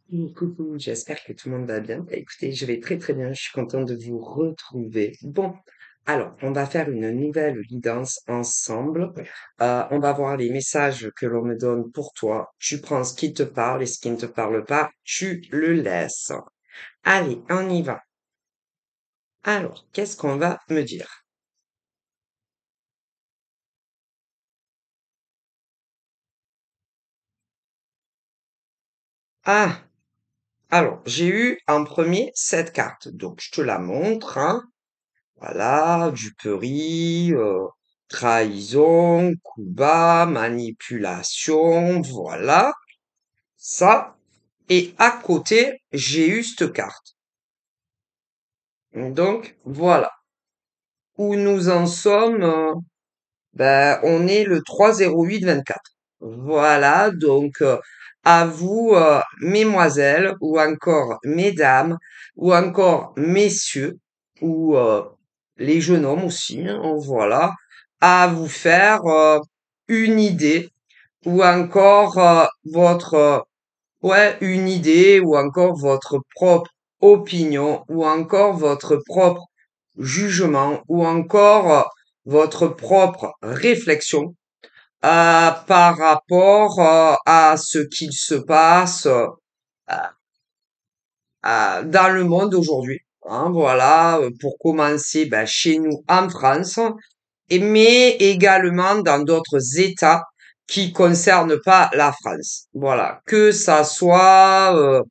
Coucou, j'espère que tout le monde va bien. Bah, écoutez, je vais très très bien, je suis contente de vous retrouver. Bon, alors, on va faire une nouvelle guidance ensemble. On va voir les messages que l'on me donne pour toi. Tu prends ce qui te parle et ce qui ne te parle pas, tu le laisses. Allez, on y va. Alors, qu'est-ce qu'on va me dire? Ah, alors, j'ai eu en premier cette carte, donc je te la montre, hein. Voilà, duperie, trahison, coup bas, manipulation, voilà, ça. Et à côté, j'ai eu cette carte. Donc, voilà. Où nous en sommes, ben, on est le 30824. Voilà, donc à vous, mesdemoiselles, ou encore mesdames, ou encore messieurs, ou les jeunes hommes aussi, hein, voilà, à vous faire une idée, ou encore votre, ouais, une idée, ou encore votre propre opinion, ou encore votre propre jugement, ou encore votre propre réflexion par rapport à ce qu'il se passe dans le monde aujourd'hui. Hein, voilà, pour commencer, ben, chez nous en France, mais également dans d'autres États qui concernent pas la France. Voilà, que ça soit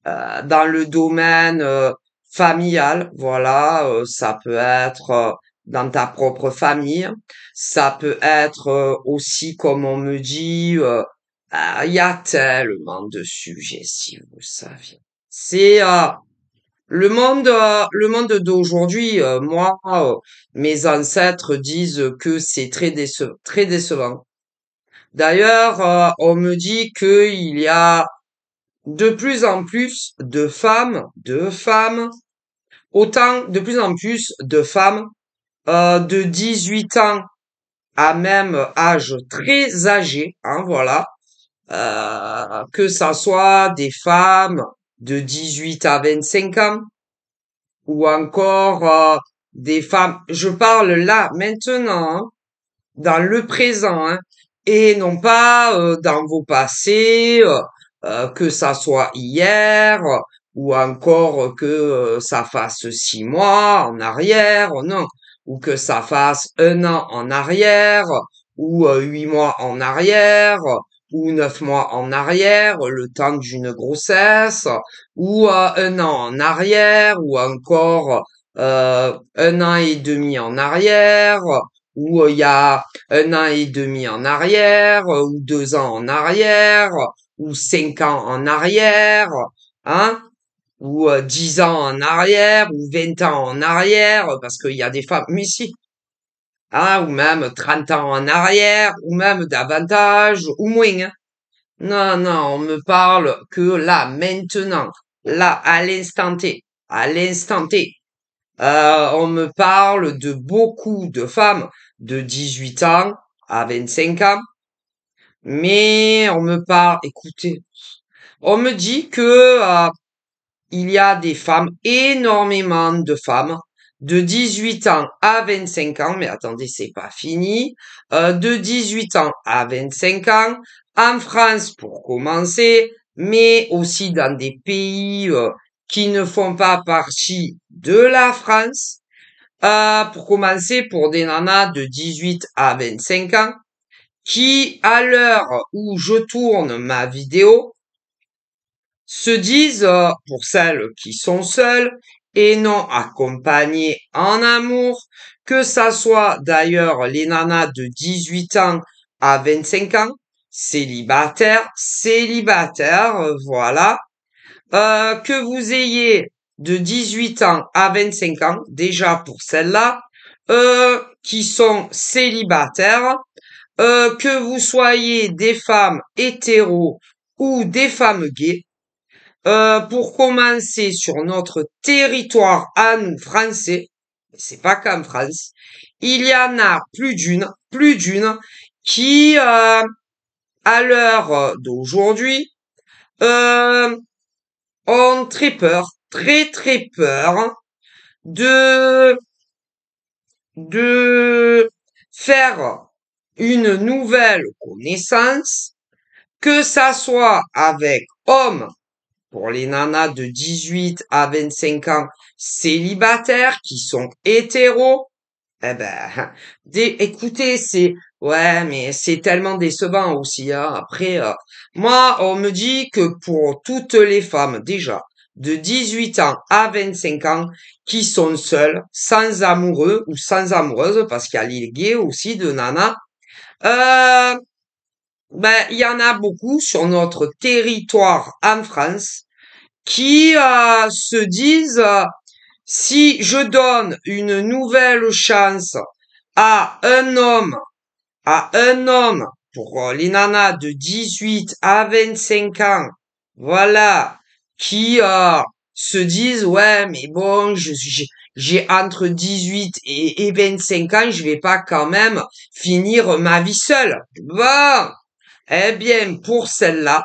dans le domaine familial, voilà, ça peut être dans ta propre famille, ça peut être aussi, comme on me dit, il y a tellement de sujets, si vous saviez. C'est le monde d'aujourd'hui. Moi, mes ancêtres disent que c'est très décevant. D'ailleurs, on me dit qu'il y a de plus en plus de femmes, autant de plus en plus de femmes de 18 ans à même âge très âgé, hein, voilà, que ça soit des femmes de 18 à 25 ans ou encore des femmes. Je parle là maintenant, hein, dans le présent, hein, et non pas dans vos passés, que ça soit hier ou encore que ça fasse 6 mois en arrière, non, ou que ça fasse un an en arrière ou 8 mois en arrière ou 9 mois en arrière, le temps d'une grossesse, ou un an en arrière, ou encore un an et demi en arrière, ou il y a un an et demi en arrière, ou 2 ans en arrière, ou 5 ans en arrière, hein, ou 10 ans en arrière, ou 20 ans en arrière, parce qu'il y a des femmes, mais si, hein, ou même 30 ans en arrière, ou même davantage, ou moins, hein. Non, non, on me parle que là, maintenant, là, à l'instant T. On me parle de beaucoup de femmes de 18 ans à 25 ans, mais on me parle, écoutez, on me dit que il y a des femmes, énormément de femmes, de 18 ans à 25 ans, mais attendez, c'est pas fini, de 18 ans à 25 ans, en France pour commencer, mais aussi dans des pays qui ne font pas partie de la France. Pour commencer, pour des nanas de 18 à 25 ans, qui, à l'heure où je tourne ma vidéo, se disent, pour celles qui sont seules et non accompagnées en amour, que ça soit d'ailleurs les nanas de 18 ans à 25 ans, célibataires, voilà, que vous ayez de 18 ans à 25 ans, déjà pour celles-là, qui sont célibataires, que vous soyez des femmes hétéros ou des femmes gays, pour commencer sur notre territoire à nous français, c'est pas qu'en France, il y en a plus d'une qui, à l'heure d'aujourd'hui, ont très peur, très très peur de de faire une nouvelle connaissance, que ça soit avec hommes, pour les nanas de 18 à 25 ans célibataires qui sont hétéros. Eh ben, écoutez, ouais, mais c'est tellement décevant aussi, hein. Après, moi, on me dit que pour toutes les femmes, déjà, de 18 ans à 25 ans, qui sont seules, sans amoureux ou sans amoureuse, parce qu'il y a les gays aussi de nana, euh, ben, il y en a beaucoup sur notre territoire en France qui se disent si je donne une nouvelle chance à un homme, pour les nanas de 18 à 25 ans, voilà, qui se disent ouais mais bon j'ai entre 18 et 25 ans, je vais pas quand même finir ma vie seule. Bon, eh bien pour celle-là,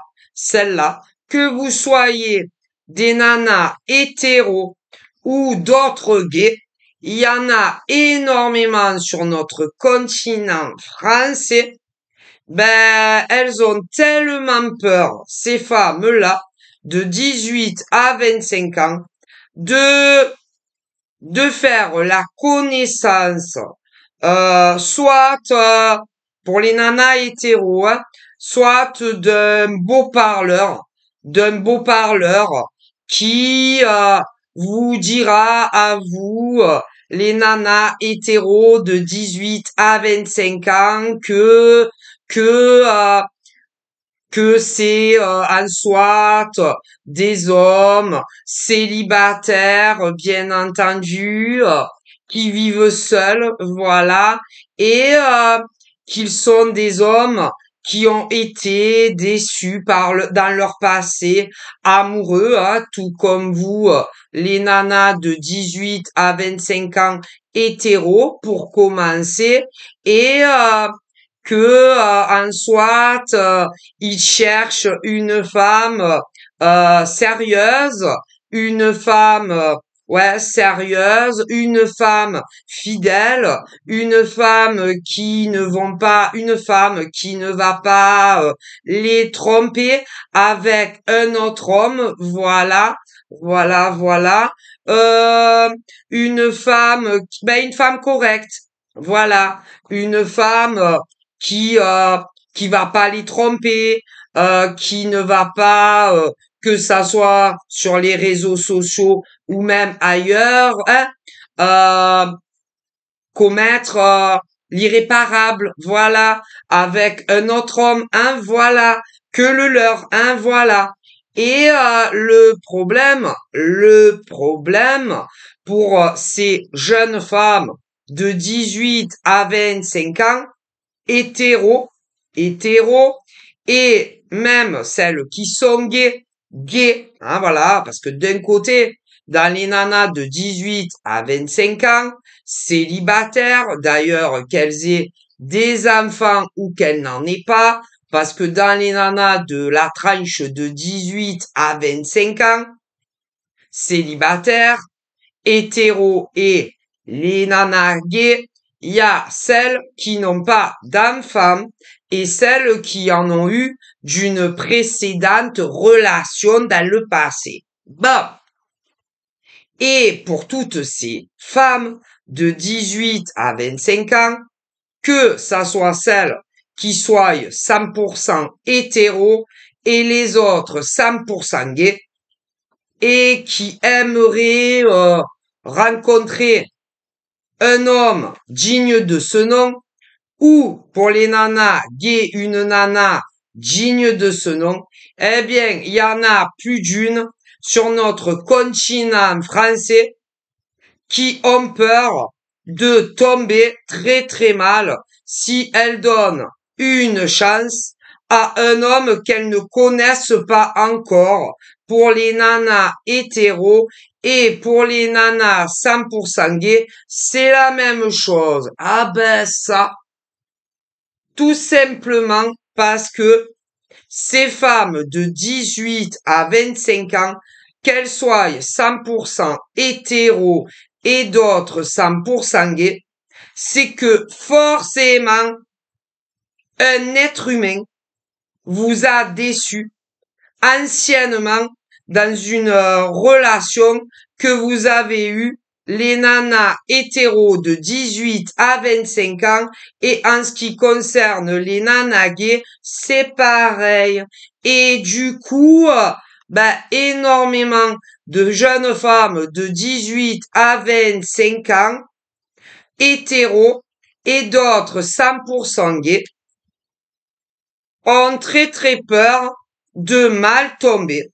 que vous soyez des nanas hétéros ou d'autres gays, il y en a énormément sur notre continent français. Ben, elles ont tellement peur, ces femmes-là, de 18 à 25 ans, de, de faire la connaissance, soit, pour les nanas hétéros, hein, soit d'un beau parleur qui, vous dira à vous, les nanas hétéros de 18 à 25 ans que euh, que c'est en soit des hommes célibataires, bien entendu, qui vivent seuls, voilà, et qu'ils sont des hommes qui ont été déçus dans leur passé amoureux, hein, tout comme vous, les nanas de 18 à 25 ans hétéros, pour commencer, et que en soit ils cherchent une femme sérieuse, une femme ouais sérieuse, une femme fidèle, une femme qui ne va pas les tromper avec un autre homme, voilà, voilà. Euh, une femme correcte, voilà, une femme qui qui va pas les tromper, qui ne va pas que ça soit sur les réseaux sociaux ou même ailleurs, hein, euh, commettre l'irréparable, voilà, avec un autre homme, hein, voilà, que le leur, hein, voilà. Et le problème pour ces jeunes femmes de 18 à 25 ans, hétéros, hétéros, et même celles qui sont gays, hein, voilà, parce que d'un côté, dans les nanas de 18 à 25 ans, célibataires, d'ailleurs qu'elles aient des enfants ou qu'elles n'en aient pas, parce que dans les nanas de la tranche de 18 à 25 ans, célibataires, hétéros et les nanas gays, il y a celles qui n'ont pas d'enfants et celles qui en ont eu d'une précédente relation dans le passé. Bon. Et pour toutes ces femmes de 18 à 25 ans, que ça soit celles qui soient 100% hétéros et les autres 100% gays, et qui aimeraient rencontrer un homme digne de ce nom, ou pour les nanas gays, une nana digne de ce nom, eh bien, il y en a plus d'une sur notre continent français qui ont peur de tomber très très mal si elles donnent une chance à un homme qu'elles ne connaissent pas encore. Pour les nanas hétéros et pour les nanas 100% gays, c'est la même chose. Ah ben ça, tout simplement parce que ces femmes de 18 à 25 ans, qu'elles soient 100% hétéro et d'autres 100% gays, c'est que forcément, un être humain vous a déçu anciennement dans une relation que vous avez eue, les nanas hétéros de 18 à 25 ans, et en ce qui concerne les nanas gays, c'est pareil. Et du coup, énormément de jeunes femmes de 18 à 25 ans, hétéros, et d'autres 100% gays, ont très très peur de mal tomber.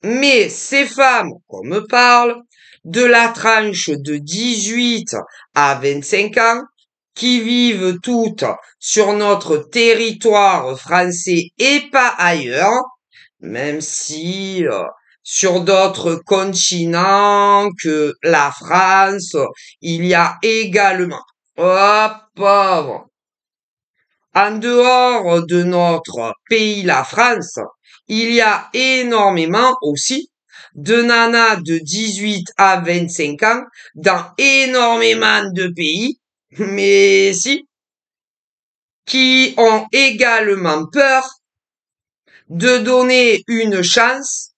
Mais ces femmes qu'on me parle, de la tranche de 18 à 25 ans, qui vivent toutes sur notre territoire français et pas ailleurs, même si sur d'autres continents que la France, il y a également, oh pauvre, en dehors de notre pays, la France, il y a énormément aussi de nanas de 18 à 25 ans dans énormément de pays, mais si, qui ont également peur de donner une chance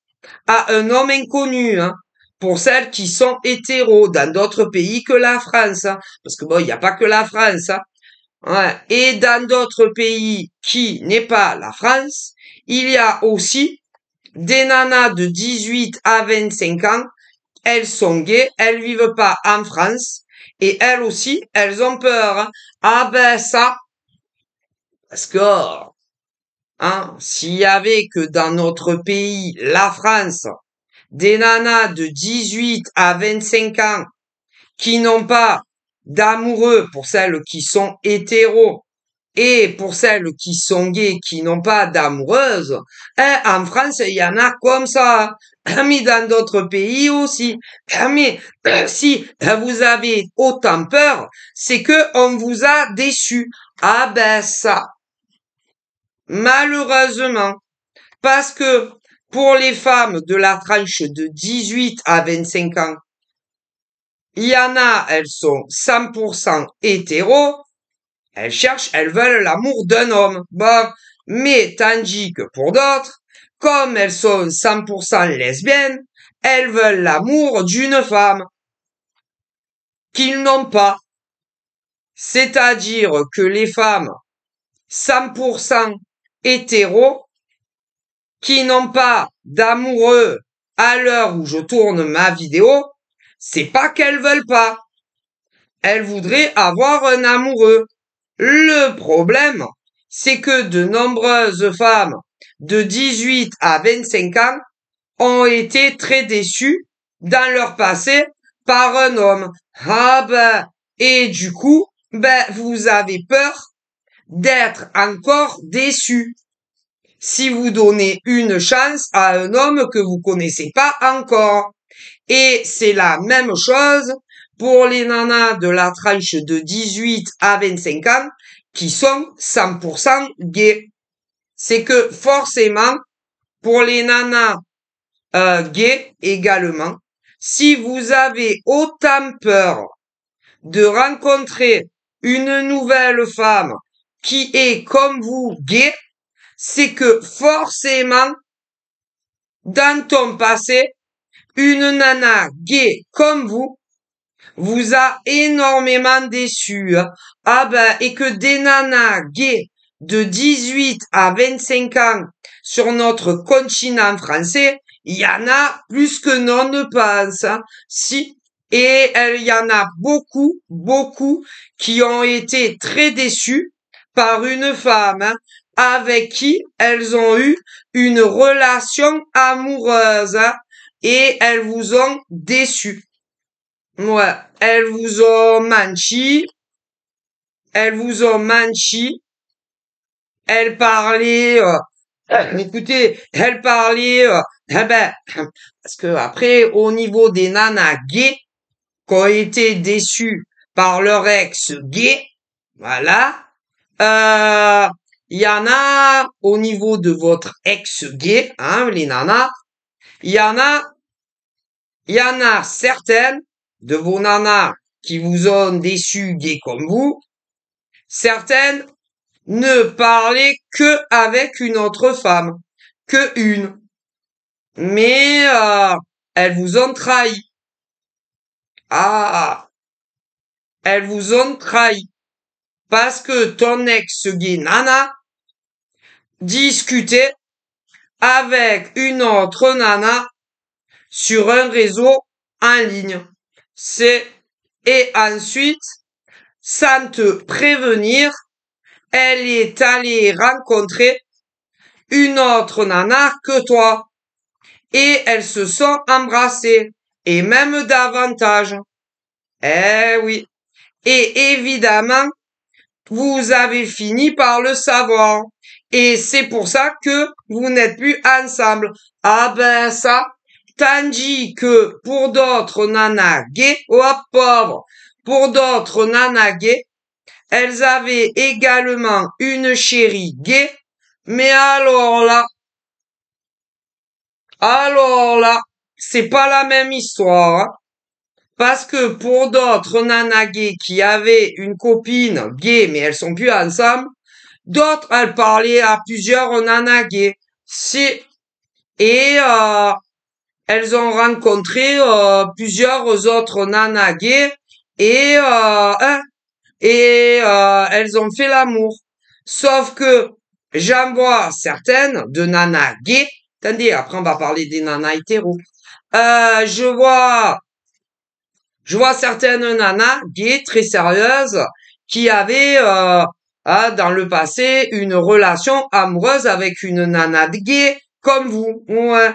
à un homme inconnu, hein, pour celles qui sont hétéros dans d'autres pays que la France, hein, parce que bon, il n'y a pas que la France, hein. Ouais. Et dans d'autres pays qui n'est pas la France, il y a aussi des nanas de 18 à 25 ans. Elles sont gays, elles vivent pas en France, et elles aussi, elles ont peur, hein. Ah ben ça, parce que, hein, s'il y avait que dans notre pays, la France, des nanas de 18 à 25 ans qui n'ont pas d'amoureux pour celles qui sont hétéros, et pour celles qui sont gays, qui n'ont pas d'amoureuse, en France, il y en a comme ça. Mais dans d'autres pays aussi. Mais si vous avez autant peur, c'est que on vous a déçu. Ah ben ça, malheureusement, parce que pour les femmes de la tranche de 18 à 25 ans, il y en a, elles sont 100% hétéros. Elles veulent l'amour d'un homme. Bon, mais tandis que pour d'autres, comme elles sont 100% lesbiennes, elles veulent l'amour d'une femme qu'ils n'ont pas. C'est-à-dire que les femmes 100% hétéros qui n'ont pas d'amoureux à l'heure où je tourne ma vidéo, c'est pas qu'elles veulent pas. Elles voudraient avoir un amoureux. Le problème, c'est que de nombreuses femmes de 18 à 25 ans ont été très déçues dans leur passé par un homme. Ah ben, et du coup, vous avez peur d'être encore déçu si vous donnez une chance à un homme que vous connaissez pas encore. Et c'est la même chose pour les nanas de la tranche de 18 à 25 ans qui sont 100% gays. C'est que forcément, pour les nanas gays également, si vous avez autant peur de rencontrer une nouvelle femme qui est comme vous gay, c'est que forcément, dans ton passé, une nana gay comme vous a énormément déçu. Hein. Ah ben, et que des nanas gays de 18 à 25 ans sur notre continent français, il y en a plus que l'on ne pense. Hein. Si. Et il y en a beaucoup, beaucoup qui ont été très déçus par une femme, hein, avec qui elles ont eu une relation amoureuse, hein, et elles vous ont déçus. Ouais, elles vous ont menti, elles vous ont menti, elles parlaient, écoutez, elles parlaient, parce que après, au niveau des nanas gays, qui ont été déçus par leur ex gay, voilà, il y en a au niveau de votre ex gay, hein, les nanas, il y en a il y en a certaines de vos nanas qui vous ont déçu gays comme vous. Certaines ne parlaient que avec une autre femme, que une. Mais elles vous ont trahi. Ah, elles vous ont trahi. Parce que ton ex-gay nana discutait avec une autre nana sur un réseau en ligne. Et ensuite, sans te prévenir, elle est allée rencontrer une autre nana que toi. Et elles se sont embrassées. Et même davantage. Eh oui. Et évidemment, vous avez fini par le savoir. Et c'est pour ça que vous n'êtes plus ensemble. Ah ben ça, tandis que pour d'autres nanas gays, oh pauvre, pour d'autres nanas gays, elles avaient également une chérie gay, mais alors là, c'est pas la même histoire, hein. Parce que pour d'autres nanas gays qui avaient une copine gay, mais elles sont plus ensemble, d'autres, elles parlaient à plusieurs nanas gays. Et elles ont rencontré plusieurs autres nanas gays et elles ont fait l'amour. Sauf que j'en vois certaines de nanas gays. Attendez, après on va parler des nanas hétéros. Je vois certaines nanas gays très sérieuses qui avaient dans le passé une relation amoureuse avec une nana gay comme vous. Ouais.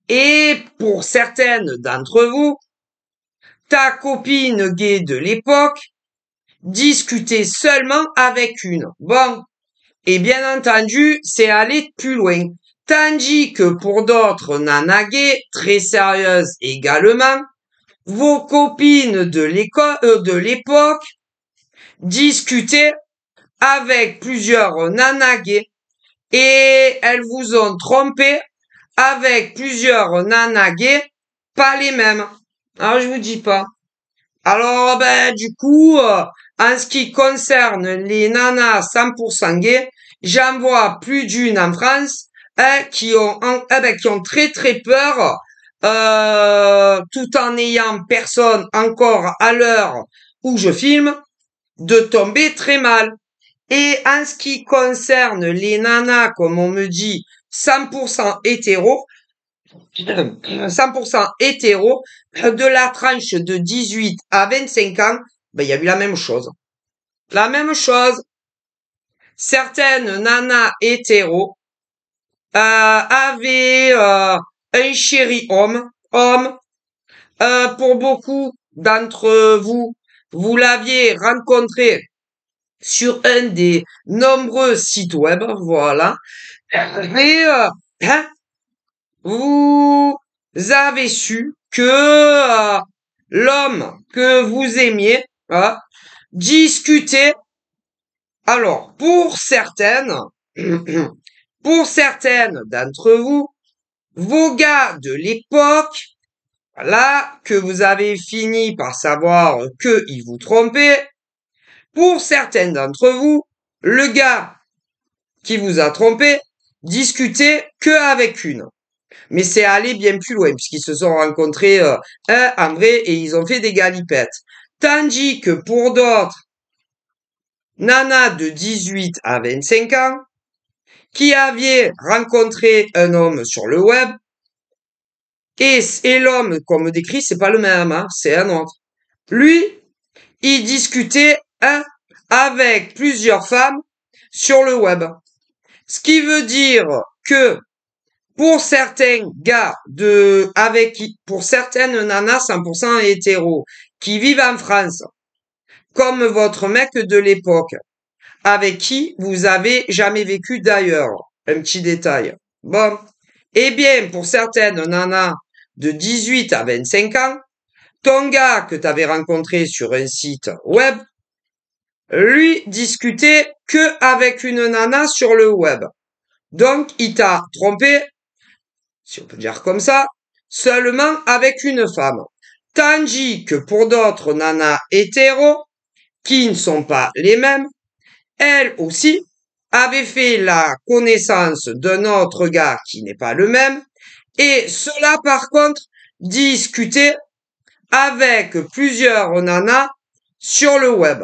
Et pour certaines d'entre vous, ta copine gay de l'époque discutait seulement avec une. Bon, et bien entendu, c'est aller plus loin. Tandis que pour d'autres nanas gays très sérieuses également, vos copines de l'époque discutaient avec plusieurs nanas gays et elles vous ont trompé avec plusieurs nanas gays, pas les mêmes. Alors je vous dis pas. Alors ben du coup, en ce qui concerne les nanas 100% gays, j'en vois plus d'une en France qui ont très très peur, tout en n'ayant personne encore à l'heure où je filme, de tomber très mal. Et en ce qui concerne les nanas, comme on me dit, 100% hétéros, 100% hétéros, de la tranche de 18 à 25 ans, ben, il y a eu la même chose. La même chose. Certaines nanas hétéros, avaient, un chéri homme. Pour beaucoup d'entre vous, vous l'aviez rencontré sur un des nombreux sites web, voilà. Mais hein, vous avez su que l'homme que vous aimiez discutait. Alors, pour certaines d'entre vous, vos gars de l'époque, là, que vous avez fini par savoir qu'ils vous trompaient, pour certaines d'entre vous, le gars qui vous a trompé discutait que avec une. Mais c'est allé bien plus loin, puisqu'ils se sont rencontrés en vrai et ils ont fait des galipettes. Tandis que pour d'autres, nanas de 18 à 25 ans, qui avaient rencontré un homme sur le web, et l'homme qu'on me décrit, c'est pas le même, hein, c'est un autre. Lui, il discutait avec plusieurs femmes sur le web. Ce qui veut dire que pour certains gars pour certaines nanas 100% hétéros qui vivent en France, comme votre mec de l'époque, avec qui vous avez jamais vécu d'ailleurs. Un petit détail. Bon. Eh bien, pour certaines nanas de 18 à 25 ans, ton gars que tu avais rencontré sur un site web, lui discutait que avec une nana sur le web. Donc, il t'a trompé, si on peut dire comme ça, seulement avec une femme. Tandis que pour d'autres nanas hétéros, qui ne sont pas les mêmes, elles aussi avaient fait la connaissance d'un autre gars qui n'est pas le même, et cela par contre discutait avec plusieurs nanas sur le web.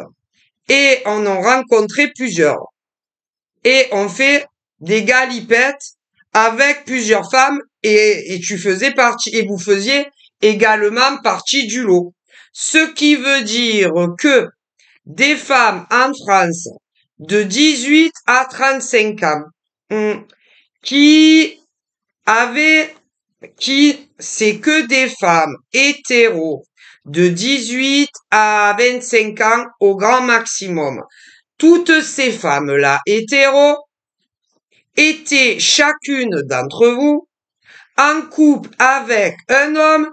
Et on en rencontré plusieurs. Et on fait des galipettes avec plusieurs femmes et tu faisais partie, et vous faisiez également partie du lot. Ce qui veut dire que des femmes en France de 18 à 35 ans, qui avaient, c'est que des femmes hétéros de 18 à 25 ans au grand maximum. Toutes ces femmes-là hétéros étaient chacune d'entre vous en couple avec un homme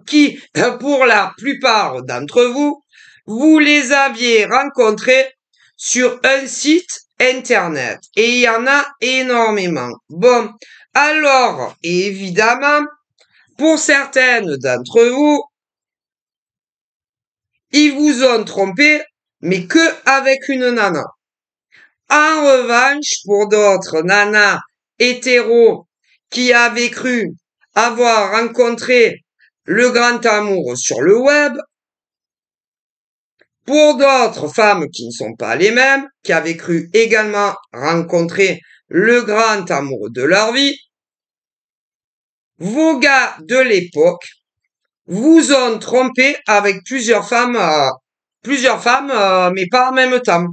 qui, pour la plupart d'entre vous, vous les aviez rencontrés sur un site internet. Et il y en a énormément. Bon, alors, évidemment, pour certaines d'entre vous, ils vous ont trompé, mais que avec une nana. En revanche, pour d'autres nanas hétéros qui avaient cru avoir rencontré le grand amour sur le web, pour d'autres femmes qui ne sont pas les mêmes, qui avaient cru également rencontrer le grand amour de leur vie, vos gars de l'époque vous ont trompé avec plusieurs femmes, mais pas en même temps.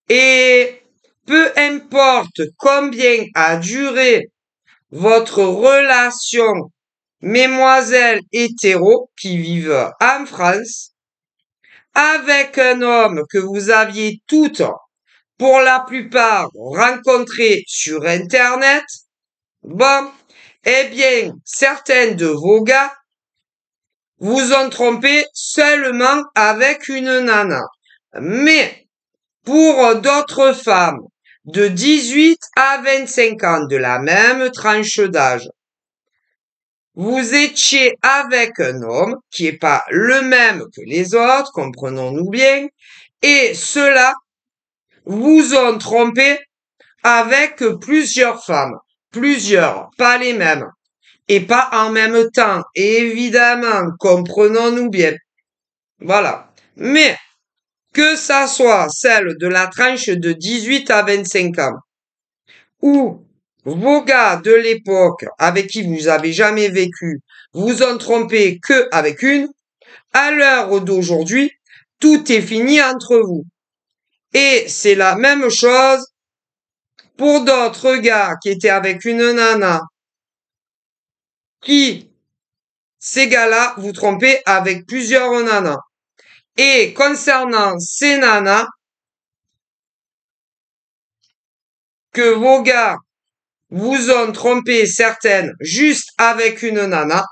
Et peu importe combien a duré votre relation, mesdemoiselles hétéros qui vivent en France, avec un homme que vous aviez toutes, pour la plupart, rencontré sur Internet, bon, eh bien, certains de vos gars vous ont trompé seulement avec une nana. Mais, pour d'autres femmes de 18 à 25 ans de la même tranche d'âge, vous étiez avec un homme qui est pas le même que les autres, comprenons-nous bien, et ceux-là vous ont trompé avec plusieurs femmes, plusieurs, pas les mêmes, et pas en même temps, évidemment, comprenons-nous bien. Voilà. Mais, que ça soit celle de la tranche de 18 à 25 ans, ou vos gars de l'époque avec qui vous avez jamais vécu vous ont trompé que avec une, à l'heure d'aujourd'hui, tout est fini entre vous. Et c'est la même chose pour d'autres gars qui étaient avec une nana, qui, ces gars-là, vous trompez avec plusieurs nanas. Et concernant ces nanas, que vos gars vous ont trompé certaines juste avec une nana,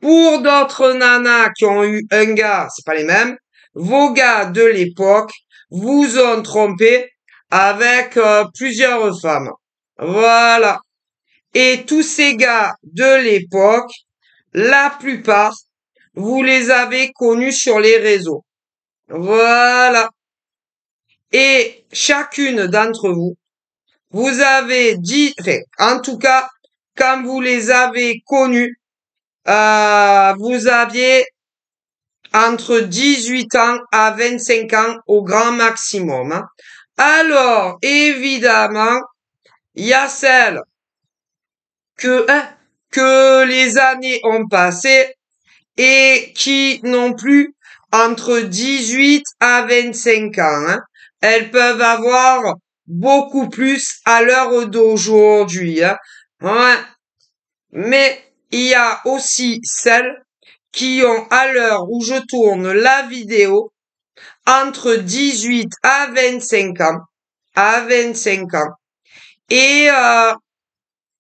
pour d'autres nanas qui ont eu un gars, c'est pas les mêmes, vos gars de l'époque vous ont trompé avec plusieurs femmes. Voilà. Et tous ces gars de l'époque, la plupart, vous les avez connus sur les réseaux. Voilà. Et chacune d'entre vous, vous avez dit, enfin, en tout cas, quand vous les avez connus, vous aviez entre 18 ans à 25 ans au grand maximum. Hein. Alors, évidemment, il y a celles que les années ont passé et qui n'ont plus entre 18 à 25 ans. Hein. Elles peuvent avoir beaucoup plus à l'heure d'aujourd'hui. Hein. Ouais. Mais il y a aussi celles qui ont, à l'heure où je tourne la vidéo, entre 18 à 25 ans, Et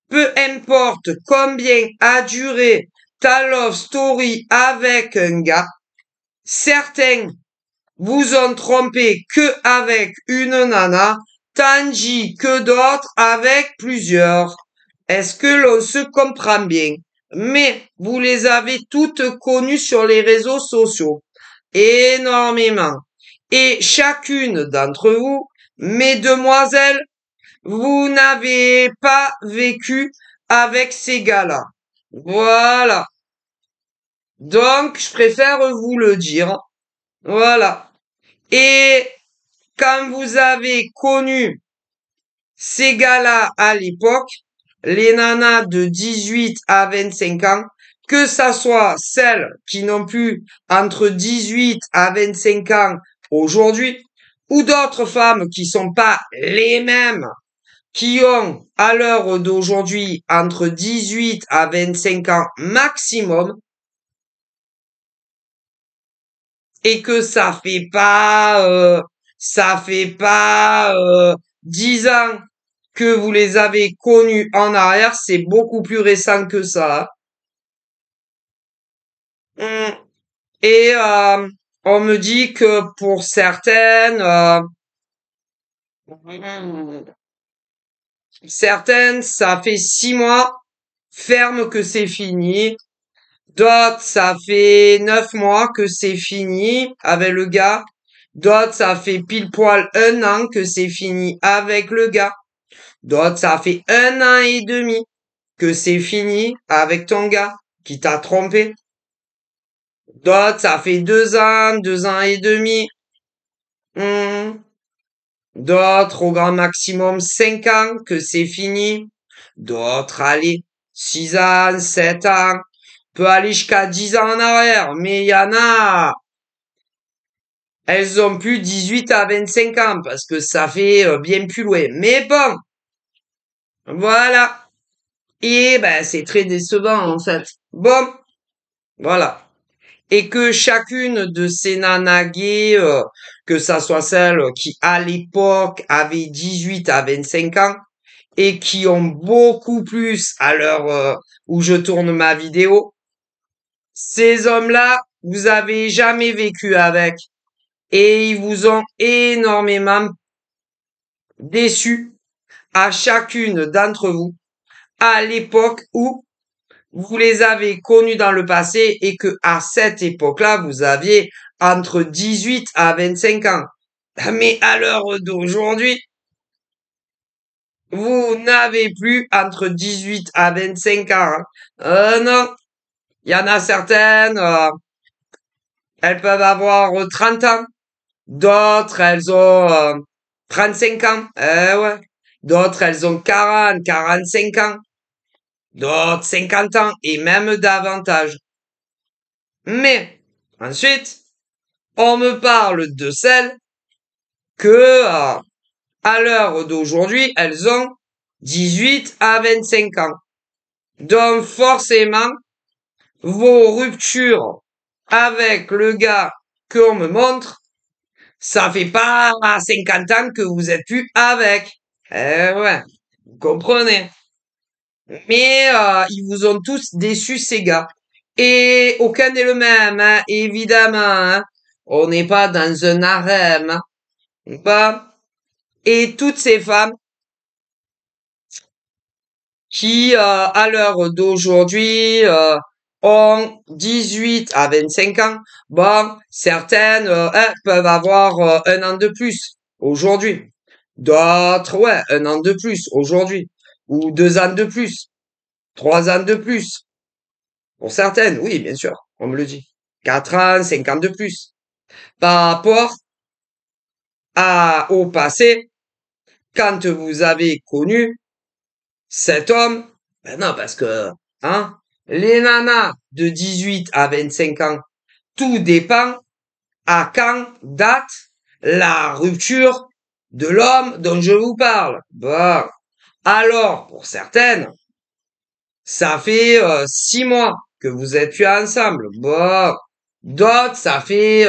peu importe combien a duré ta love story avec un gars, certains vous ont trompé que avec une nana, tandis que d'autres avec plusieurs. Est-ce que l'on se comprend bien? Mais vous les avez toutes connues sur les réseaux sociaux. Énormément. Et chacune d'entre vous, mesdemoiselles, vous n'avez pas vécu avec ces gars-là. Voilà. Donc, je préfère vous le dire. Voilà. Et quand vous avez connu ces gars-là à l'époque, les nanas de 18 à 25 ans, que ça soit celles qui n'ont plus entre 18 à 25 ans aujourd'hui, ou d'autres femmes qui sont pas les mêmes, qui ont à l'heure d'aujourd'hui entre 18 à 25 ans maximum, et que ça fait pas 10 ans que vous les avez connus en arrière, c'est beaucoup plus récent que ça. Hum. Et on me dit que pour certaines, certaines, ça fait 6 mois ferme que c'est fini. D'autres, ça fait 9 mois que c'est fini avec le gars. D'autres, ça fait pile poil un an que c'est fini avec le gars. D'autres, ça fait un an et demi que c'est fini avec ton gars qui t'a trompé. D'autres, ça fait 2 ans, 2 ans et demi. Hmm. D'autres, au grand maximum, 5 ans que c'est fini. D'autres, allez, 6 ans, 7 ans. Peut aller jusqu'à 10 ans en arrière. Mais il y en a, elles ont plus 18 à 25 ans parce que ça fait bien plus loin. Mais bon, voilà. Et ben, c'est très décevant en fait. Bon, voilà. Et que chacune de ces nanas gays, que ça soit celles qui à l'époque avaient 18 à 25 ans et qui ont beaucoup plus à l'heure où je tourne ma vidéo, ces hommes-là, vous avez jamais vécu avec et ils vous ont énormément déçu à chacune d'entre vous à l'époque où vous les avez connus dans le passé et que à cette époque-là, vous aviez entre 18 à 25 ans. Mais à l'heure d'aujourd'hui, vous n'avez plus entre 18 à 25 ans. Hein. Non, il y en a certaines, elles peuvent avoir 30 ans. D'autres, elles ont 35 ans. Ouais. D'autres, elles ont 40, 45 ans. D'autres, 50 ans et même davantage. Mais ensuite, on me parle de celles que, à l'heure d'aujourd'hui, elles ont 18 à 25 ans. Donc forcément, vos ruptures avec le gars qu'on me montre, ça fait pas 50 ans que vous êtes plus avec. Eh ouais, vous comprenez. Mais ils vous ont tous déçus, ces gars. Et aucun n'est le même, hein, évidemment. Hein. On n'est pas dans un harem. Hein. Pas. Et toutes ces femmes qui, à l'heure d'aujourd'hui, ont 18 à 25 ans, bon, certaines peuvent avoir un an de plus aujourd'hui. D'autres, ouais, un an de plus aujourd'hui. Ou 2 ans de plus. 3 ans de plus. Pour certaines, oui, bien sûr, on me le dit. 4 ans, 5 ans de plus. Par rapport au passé, quand vous avez connu cet homme, ben non, parce que, hein, les nanas de 18 à 25 ans, tout dépend à quand date la rupture de l'homme dont je vous parle. Bon. Alors, pour certaines, ça fait 6 mois que vous êtes plus ensemble. Bon. D'autres, ça fait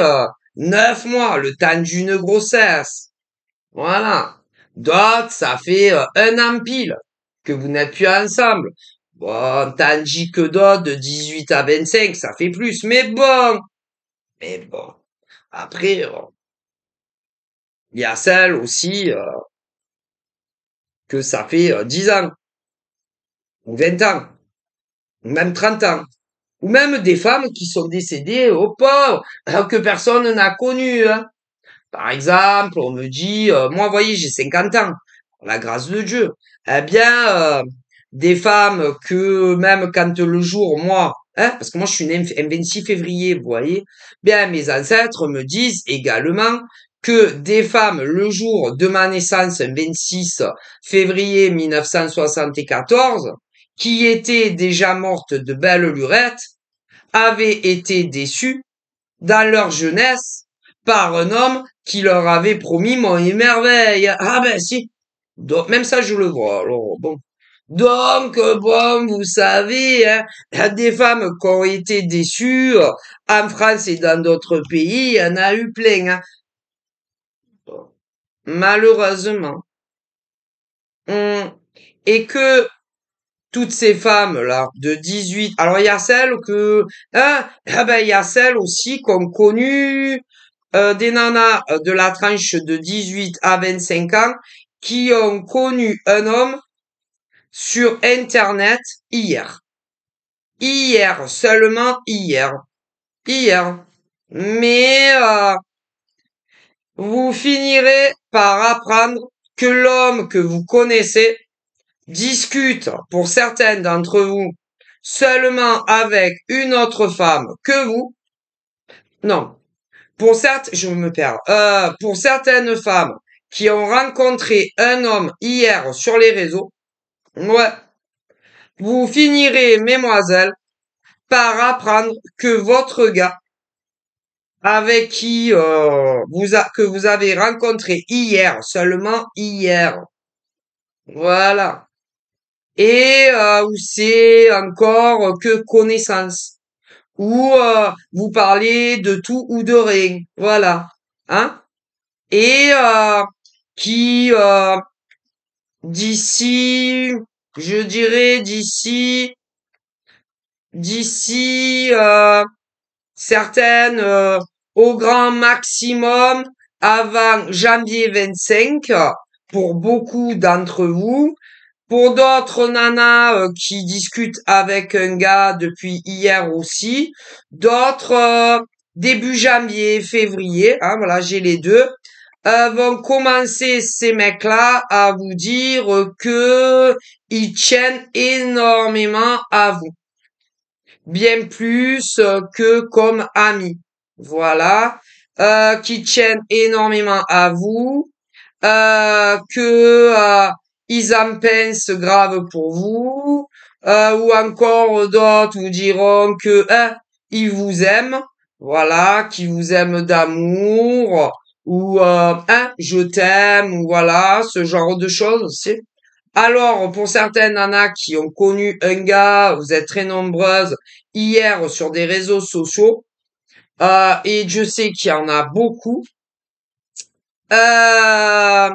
9 mois, le temps d'une grossesse. Voilà. D'autres, ça fait un an pile que vous n'êtes plus ensemble. Bon, tandis que d'autres, de 18 à 25, ça fait plus. Mais bon. Mais bon. Après, il y a celles aussi que ça fait 10 ans ou 20 ans. même 30 ans. Ou même des femmes qui sont décédées, oh pauvre, que personne n'a connues, hein. Par exemple, on me dit, moi, vous voyez, j'ai 50 ans, par la grâce de Dieu. Eh bien, des femmes que même quand le jour, moi, hein, parce que moi, je suis né un 26 février, vous voyez, bien, mes ancêtres me disent également que des femmes, le jour de ma naissance, un 26 février 1974, qui étaient déjà mortes de belle lurette, avaient été déçues dans leur jeunesse par un homme qui leur avait promis mon et merveille. Ah ben si. Donc, même ça, je le vois. Alors, bon. Donc, bon, vous savez, hein, il y a des femmes qui ont été déçues. En France et dans d'autres pays, il y en a eu plein. Hein. Malheureusement. Hum. Et que toutes ces femmes-là, de 18... Alors, il y a celles que... Hein, ah ben, il y a celles aussi qui ont connu des nanas de la tranche de 18 à 25 ans qui ont connu un homme sur Internet hier. Hier, seulement hier. Hier. Mais vous finirez par apprendre que l'homme que vous connaissez discute, pour certaines d'entre vous, seulement avec une autre femme que vous. Non, je me perds. Pour certaines femmes qui ont rencontré un homme hier sur les réseaux, ouais, vous finirez, mesdemoiselles, par apprendre que votre gars, avec qui que vous avez rencontré hier, seulement hier, voilà, et où c'est encore que connaissance, où vous parlez de tout ou de rien, voilà, hein, et qui d'ici, je dirais d'ici certaines au grand maximum avant janvier 25 pour beaucoup d'entre vous. Pour d'autres nanas qui discutent avec un gars depuis hier aussi, d'autres début janvier, février, hein, voilà, j'ai les deux, vont commencer ces mecs-là à vous dire que ils tiennent énormément à vous, bien plus que comme amis, voilà, qui tiennent énormément à vous, que ils en pensent grave pour vous, ou encore d'autres vous diront que ils vous aiment, voilà, qui vous aiment d'amour, ou je t'aime, ou voilà, ce genre de choses aussi. Alors, pour certaines nanas qui ont connu un gars, vous êtes très nombreuses hier sur des réseaux sociaux, et je sais qu'il y en a beaucoup, euh,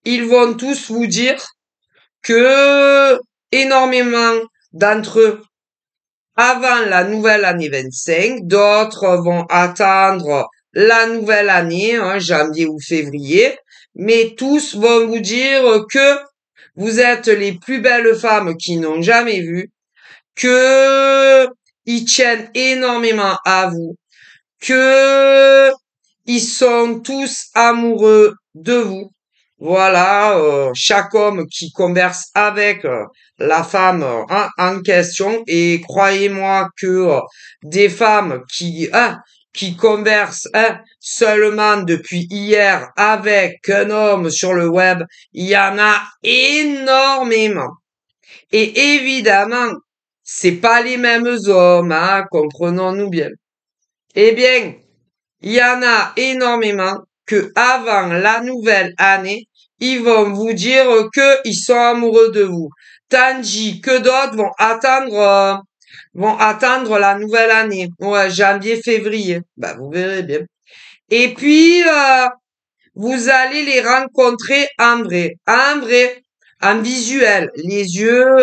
ils vont tous vous dire que énormément d'entre eux avant la nouvelle année 25, d'autres vont attendre la nouvelle année, hein, janvier ou février, mais tous vont vous dire que vous êtes les plus belles femmes qu'ils n'ont jamais vues, que ils tiennent énormément à vous, que ils sont tous amoureux de vous. Voilà, chaque homme qui converse avec la femme en question, et croyez-moi que des femmes qui conversent seulement depuis hier avec un homme sur le web, il y en a énormément. Et évidemment, c'est pas les mêmes hommes, hein, comprenons-nous bien. Eh bien, il y en a énormément que avant la nouvelle année, ils vont vous dire que ils sont amoureux de vous. Tandis que d'autres vont attendre la nouvelle année. Ouais, janvier, février. Bah, vous verrez bien. Et puis, vous allez les rencontrer en vrai, en visuel, les yeux,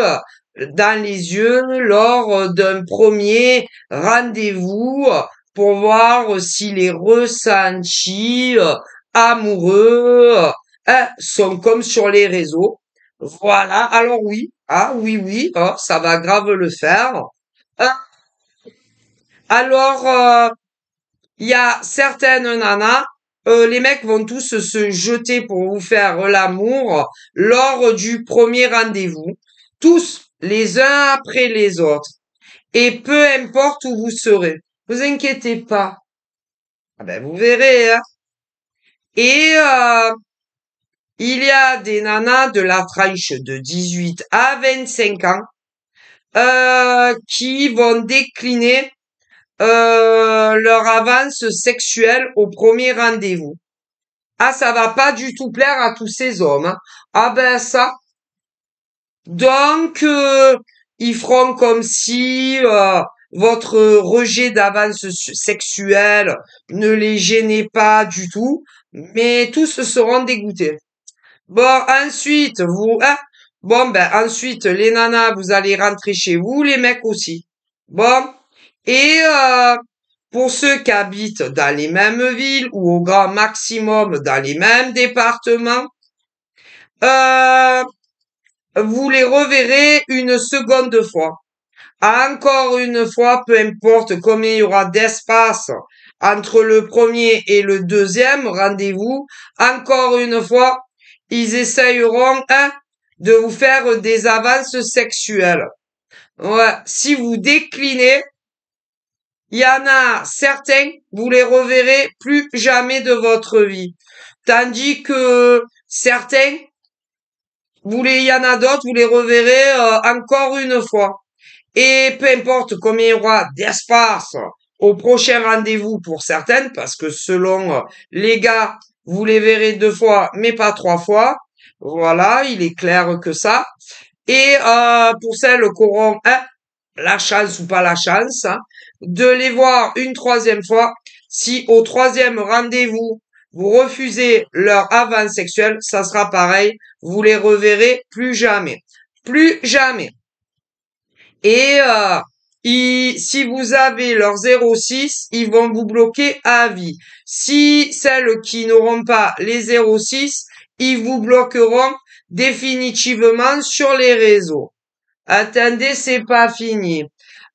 dans les yeux, lors d'un premier rendez-vous, pour voir si les ressentis amoureux sont comme sur les réseaux. Voilà. Alors oui, Ah oui, oui, oh, ça va grave le faire. Euh, alors, il y a certaines nanas, les mecs vont tous se jeter pour vous faire l'amour lors du premier rendez-vous, tous les uns après les autres. Et peu importe où vous serez, vous inquiétez pas. Ah ben vous verrez, hein. Et il y a des nanas de la tranche de 18 à 25 ans qui vont décliner leur avance sexuelle au premier rendez-vous. Ah, ça va pas du tout plaire à tous ces hommes, hein. Ah ben ça. Donc, ils feront comme si votre rejet d'avance sexuelle ne les gênait pas du tout, mais tous seront dégoûtés. Bon, ensuite, hein, bon, ben, ensuite, les nanas, vous allez rentrer chez vous, les mecs aussi. Bon. Et, pour ceux qui habitent dans les mêmes villes ou au grand maximum dans les mêmes départements, euh, vous les reverrez une seconde fois. Encore une fois, peu importe combien il y aura d'espace entre le premier et le deuxième rendez-vous, encore une fois, ils essayeront, hein, de vous faire des avances sexuelles. Ouais, si vous déclinez, il y en a certains, vous les reverrez plus jamais de votre vie. Tandis que certains, il y en a d'autres, vous les reverrez encore une fois. Et peu importe combien il y aura d'espace au prochain rendez-vous pour certaines, parce que selon les gars, vous les verrez 2 fois, mais pas 3 fois. Voilà, il est clair que ça. Et pour celles qui auront la chance ou pas la chance, hein, de les voir une troisième fois, si au troisième rendez-vous, vous refusez leur avance sexuelle, ça sera pareil, vous les reverrez plus jamais. Plus jamais. Et si vous avez leur 06, ils vont vous bloquer à vie. Si celles qui n'auront pas les 06, ils vous bloqueront définitivement sur les réseaux. Attendez, c'est pas fini.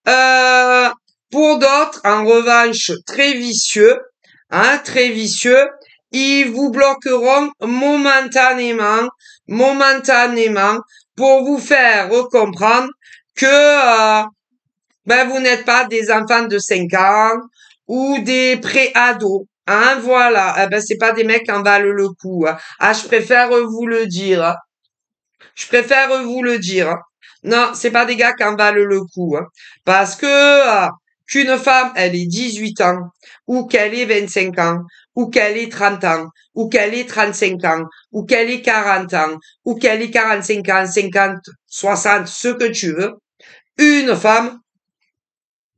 Euh, pour d'autres, en revanche, très vicieux, ils vous bloqueront momentanément, pour vous faire comprendre que ben vous n'êtes pas des enfants de 5 ans ou des pré-ados. Hein, voilà. Eh ben, c'est pas des mecs qui en valent le coup, hein. Ah, je préfère vous le dire, hein. Je préfère vous le dire, hein. Non, c'est pas des gars qui en valent le coup, hein. Parce que qu'une femme, elle ait 18 ans, ou qu'elle ait 25 ans, ou qu'elle ait 30 ans, ou qu'elle ait 35 ans, ou qu'elle ait 40 ans, ou qu'elle ait 45 ans, 50, 60, ce que tu veux. Une femme,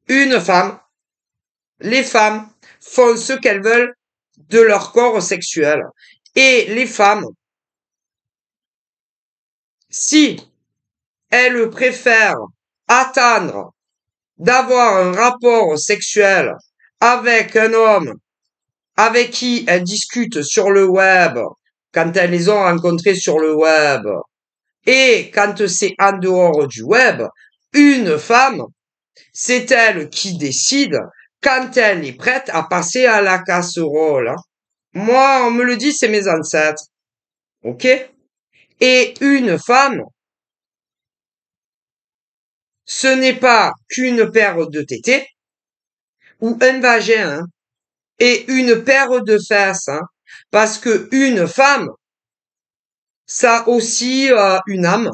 une femme, les femmes font ce qu'elles veulent de leur corps sexuel. Et les femmes, si elles préfèrent attendre d'avoir un rapport sexuel avec un homme avec qui elles discutent sur le web, quand elles les ont rencontrés sur le web, et quand c'est en dehors du web, une femme, c'est elle qui décide quand elle est prête à passer à la casserole, hein. Moi, on me le dit, c'est mes ancêtres. OK? Et une femme, ce n'est pas qu'une paire de tétés ou un vagin, hein, et une paire de fesses, hein, parce que une femme, ça a aussi une âme,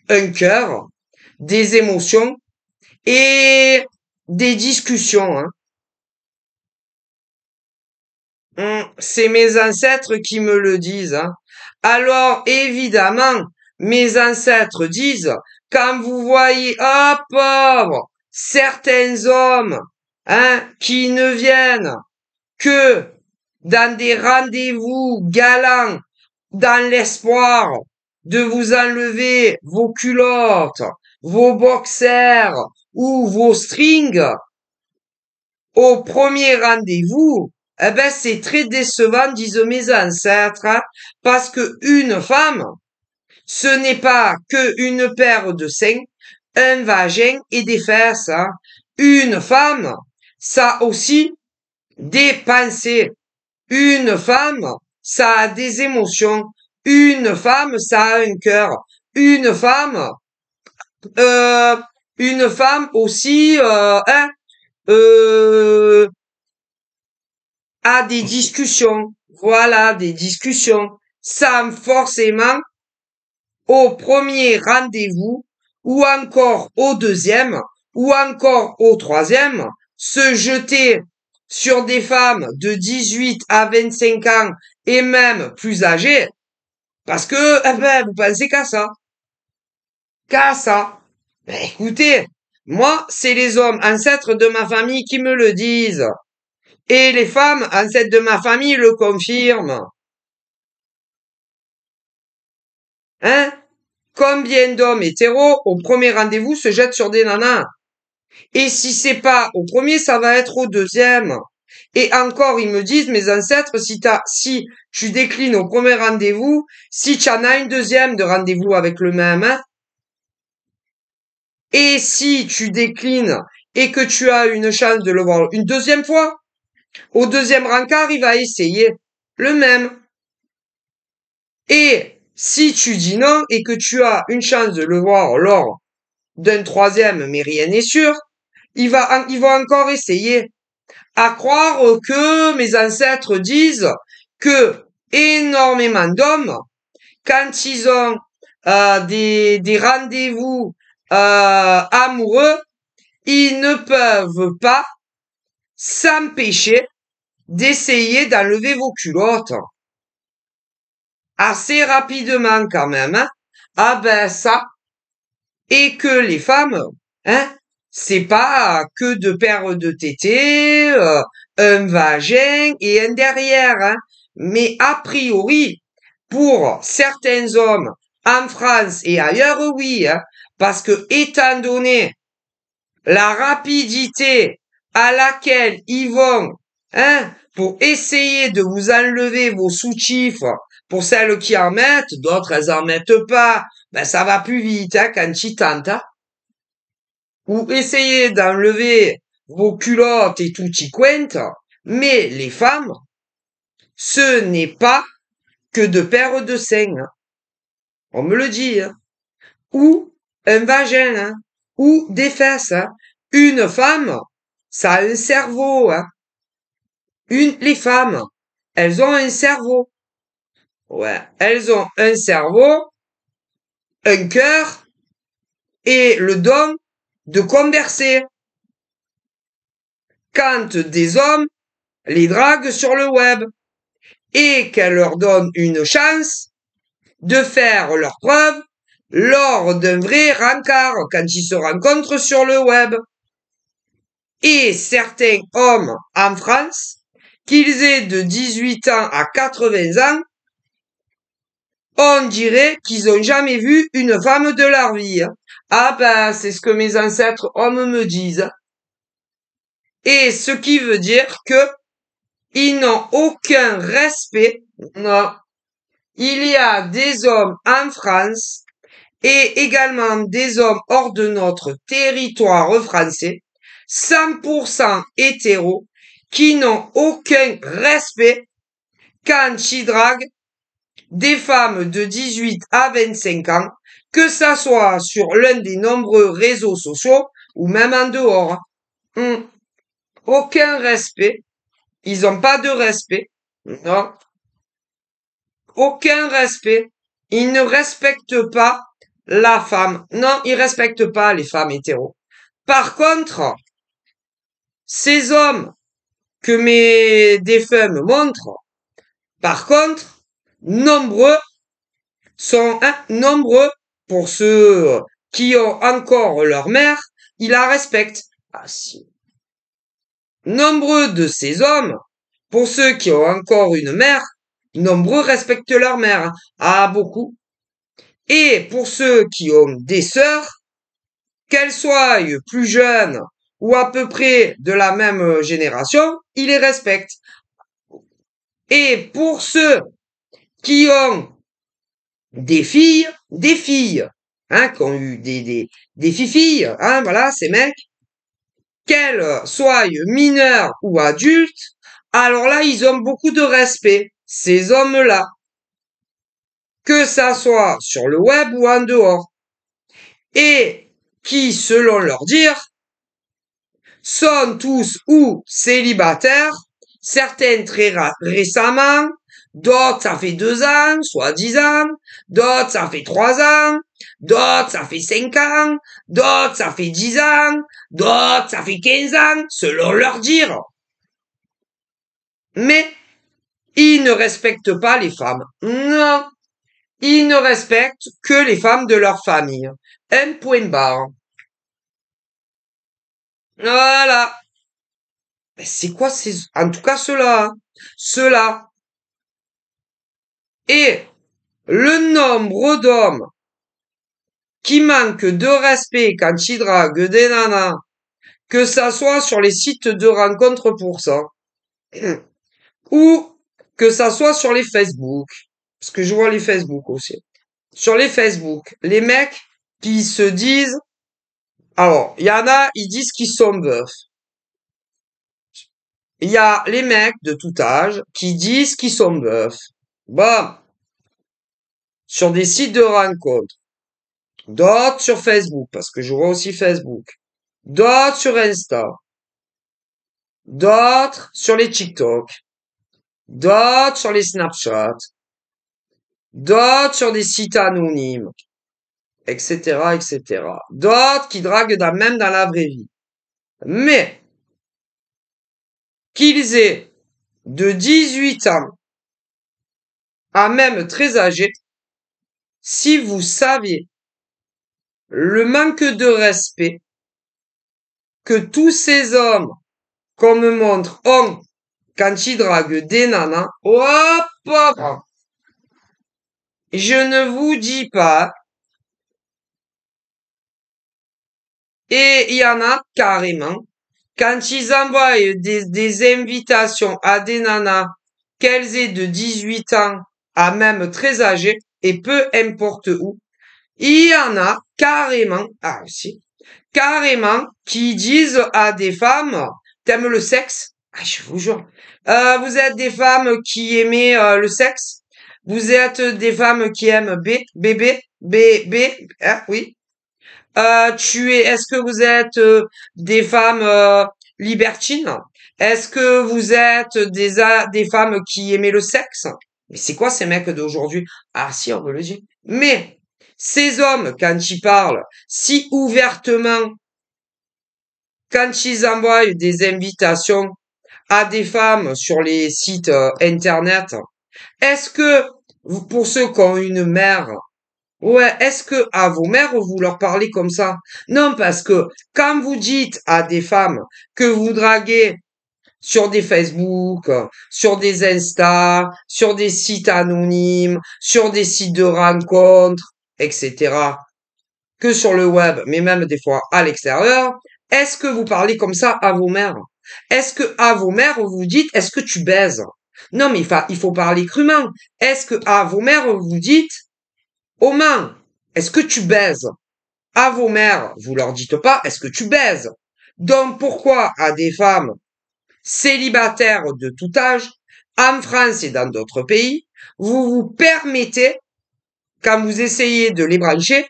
un cœur, des émotions et des discussions, hein. C'est mes ancêtres qui me le disent, hein. Alors, évidemment, mes ancêtres disent, quand vous voyez, oh pauvre, certains hommes, hein, qui ne viennent que dans des rendez-vous galants, dans l'espoir de vous enlever vos culottes, vos boxers ou vos strings, au premier rendez-vous, eh ben, c'est très décevant, disent mes ancêtres, hein, parce que une femme, Ce n'est pas que une paire de seins, un vagin et des fesses, hein. Une femme, ça a aussi des pensées. Une femme, ça a des émotions. Une femme, ça a un cœur. Une femme, euh, une femme aussi, hein, euh, a des discussions. Voilà, des discussions. Sans forcément au premier rendez-vous, ou encore au deuxième, ou encore au troisième, se jeter sur des femmes de 18 à 25 ans et même plus âgées, parce que, eh ben, vous pensez qu'à ça. Qu'à ça. Ben, écoutez, moi, c'est les hommes ancêtres de ma famille qui me le disent. Et les femmes ancêtres de ma famille le confirment. Hein? Combien d'hommes hétéros, au premier rendez-vous, se jettent sur des nanas? Et si c'est pas au premier, ça va être au deuxième. Et encore, ils me disent, mes ancêtres, si tu déclines au premier rendez-vous, si tu en as une deuxième de rendez-vous avec le même, hein, et si tu déclines et que tu as une chance de le voir une deuxième fois, au deuxième rencard, il va essayer le même. Et si tu dis non et que tu as une chance de le voir lors d'un troisième, mais rien n'est sûr, il va encore essayer. À croire que mes ancêtres disent que énormément d'hommes, quand ils ont des rendez-vous amoureux, ils ne peuvent pas s'empêcher d'essayer d'enlever vos culottes. Assez rapidement quand même, hein. Ah ben ça, et que les femmes, hein, c'est pas que deux paires de tétés, un vagin et un derrière, hein. Mais a priori, pour certains hommes en France et ailleurs, oui, hein, parce que étant donné la rapidité à laquelle ils vont, hein, pour essayer de vous enlever vos soutifs, pour celles qui en mettent, d'autres elles en mettent pas, ben ça va plus vite, hein, quand ils tentent, hein. Ou essayer d'enlever vos culottes et tout y quinte, mais les femmes, ce n'est pas que de paires de seins, hein. On me le dit, hein. Ou un vagin, hein, ou des fesses, hein. Une femme, ça a un cerveau, hein. Les femmes, elles ont un cerveau. Ouais, elles ont un cerveau, un cœur et le don de converser. Quand des hommes les draguent sur le web et qu'elles leur donnent une chance de faire leurs preuves lors d'un vrai rencard quand ils se rencontrent sur le web. Et certains hommes en France, qu'ils aient de 18 ans à 80 ans, on dirait qu'ils ont jamais vu une femme de leur vie. Ah ben, c'est ce que mes ancêtres hommes me disent. Et ce qui veut dire que ils n'ont aucun respect. Non. Il y a des hommes en France et également des hommes hors de notre territoire français, 100% hétéros, qui n'ont aucun respect quand ils draguent des femmes de 18 à 25 ans, que ça soit sur l'un des nombreux réseaux sociaux ou même en dehors. Aucun respect. Ils n'ont pas de respect. Non. Aucun respect. Ils ne respectent pas la femme. Non, ils respectent pas les femmes hétéros. Par contre, ces hommes que mes défunts me montrent, par contre, nombreux sont nombreux pour ceux qui ont encore leur mère, ils la respectent. Ah si. Nombreux de ces hommes, pour ceux qui ont encore une mère, nombreux respectent leur mère. Ah, beaucoup. Et pour ceux qui ont des sœurs, qu'elles soient plus jeunes ou à peu près de la même génération, ils les respectent. Et pour ceux qui ont des filles, hein, qui ont eu des filles, hein, voilà, ces mecs, qu'elles soient mineurs ou adultes, alors là, ils ont beaucoup de respect, ces hommes-là, que ça soit sur le web ou en dehors, et qui, selon leur dire, sont tous ou célibataires, certaines très récemment, d'autres ça fait 2 ans, soit 10 ans, d'autres ça fait 3 ans, d'autres ça fait 5 ans, d'autres ça fait 10 ans, d'autres ça fait 15 ans, selon leur dire. Mais ils ne respectent pas les femmes. Non, ils ne respectent que les femmes de leur famille. Un point barre. Voilà. Mais c'est quoi ces... En tout cas, ceux-là. Hein. Ceux-là. Et le nombre d'hommes qui manquent de respect quand ils draguent des nanas, que ça soit sur les sites de rencontres pour ça, ou que ça soit sur les Facebook, parce que je vois les Facebook aussi. Sur les Facebook, les mecs qui se disent, alors, il y en a, ils disent qu'ils sont veufs. Il y a les mecs de tout âge qui disent qu'ils sont veufs. Bon, sur des sites de rencontres. D'autres sur Facebook, parce que je vois aussi Facebook. D'autres sur Insta. D'autres sur les TikTok. D'autres sur les Snapchat. D'autres sur des sites anonymes, etc., etc. D'autres qui draguent même dans la vraie vie. Mais, qu'ils aient de 18 ans à même très âgés, si vous saviez le manque de respect que tous ces hommes, qu'on me montre, ont quand ils draguent des nanas, hop, hop, je ne vous dis pas. Et il y en a carrément, quand ils envoient des invitations à des nanas, qu'elles aient de 18 ans à même très âgées, et peu importe où, il y en a carrément, ah aussi, carrément, qui disent à des femmes, t'aimes le sexe? Ah, je vous jure. Vous êtes des femmes qui aimez le sexe? Vous êtes des femmes qui aiment hein, oui. Est-ce que vous êtes des femmes libertines? Est-ce que vous êtes des femmes qui aimaient le sexe? Mais c'est quoi ces mecs d'aujourd'hui? Ah si, on me le dit. Mais ces hommes, quand ils parlent si ouvertement, quand ils envoient des invitations à des femmes sur les sites internet, est-ce que pour ceux qui ont une mère, ouais, est-ce que à vos mères vous leur parlez comme ça? Non, parce que quand vous dites à des femmes que vous draguez sur des Facebook, sur des Insta, sur des sites anonymes, sur des sites de rencontres, etc., que sur le web, mais même des fois à l'extérieur, est-ce que vous parlez comme ça à vos mères? Est-ce que à vos mères vous dites est-ce que tu baises? Non, mais il faut parler crûment. Est-ce que à vos mères vous dites aux mains, est-ce que tu baises? À vos mères, vous leur dites pas est-ce que tu baises? Donc pourquoi à des femmes célibataires de tout âge, en France et dans d'autres pays, vous vous permettez, quand vous essayez de les brancher,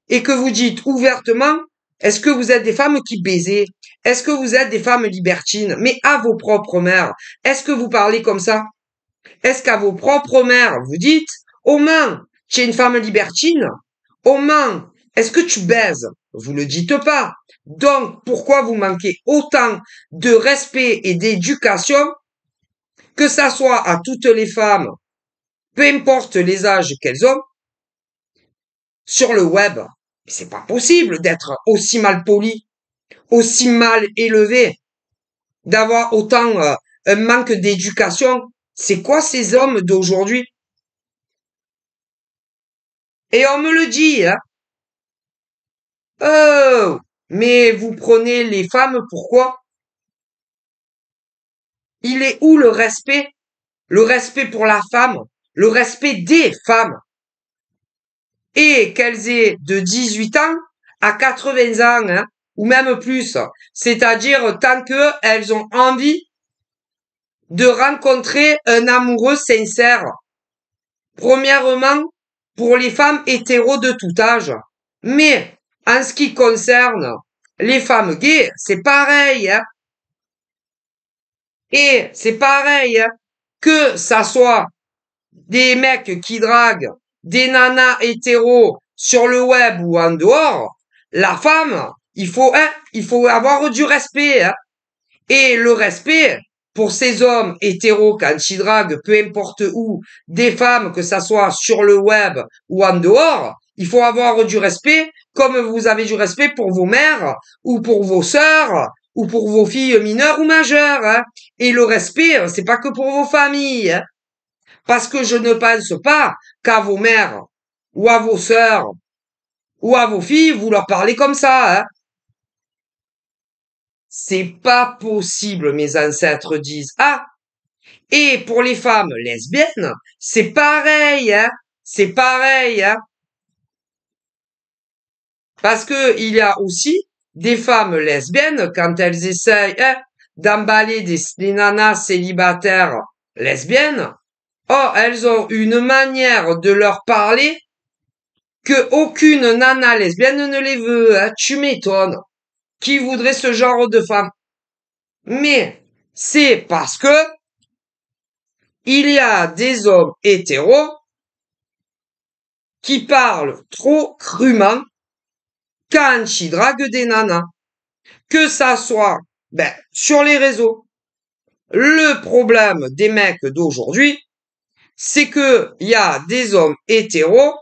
et que vous dites ouvertement, est-ce que vous êtes des femmes qui baisez? Est-ce que vous êtes des femmes libertines? Mais à vos propres mères, est-ce que vous parlez comme ça? Est-ce qu'à vos propres mères, vous dites, oh main, tu es une femme libertine? Oh main, est-ce que tu baises? Vous le dites pas. Donc, pourquoi vous manquez autant de respect et d'éducation, que ça soit à toutes les femmes, peu importe les âges qu'elles ont, sur le web? C'est pas possible d'être aussi mal poli, aussi mal élevé, d'avoir autant un manque d'éducation. C'est quoi ces hommes d'aujourd'hui? Et on me le dit, hein. Oh, mais vous prenez les femmes, pourquoi? Il est où le respect? Le respect pour la femme? Le respect des femmes? et qu'elles aient de 18 ans à 80 ans, hein, ou même plus. C'est-à-dire tant qu'elles ont envie de rencontrer un amoureux sincère. Premièrement, pour les femmes hétéros de tout âge. Mais, en ce qui concerne les femmes gays, c'est pareil, hein. Et c'est pareil, hein, que ça soit des mecs qui draguent des nanas hétéros sur le web ou en dehors, la femme, il faut avoir du respect, hein. Et le respect pour ces hommes hétéros quand ils draguent, peu importe où, des femmes, que ça soit sur le web ou en dehors, il faut avoir du respect comme vous avez du respect pour vos mères ou pour vos sœurs ou pour vos filles mineures ou majeures, hein. Et le respect, c'est pas que pour vos familles, hein. Parce que je ne pense pas qu'à vos mères ou à vos sœurs ou à vos filles, vous leur parlez comme ça, hein. C'est pas possible, mes ancêtres disent. Ah, et pour les femmes lesbiennes, c'est pareil, hein. C'est pareil, hein. Parce que il y a aussi des femmes lesbiennes, quand elles essayent, hein, d'emballer des nanas célibataires lesbiennes, oh, elles ont une manière de leur parler que aucune nana lesbienne ne les veut, hein. Tu m'étonnes. Qui voudrait ce genre de femme? Mais c'est parce que il y a des hommes hétéros qui parlent trop crûment quand ils draguent des nanas. Que ça soit, sur les réseaux. Le problème des mecs d'aujourd'hui, c'est que il y a des hommes hétéros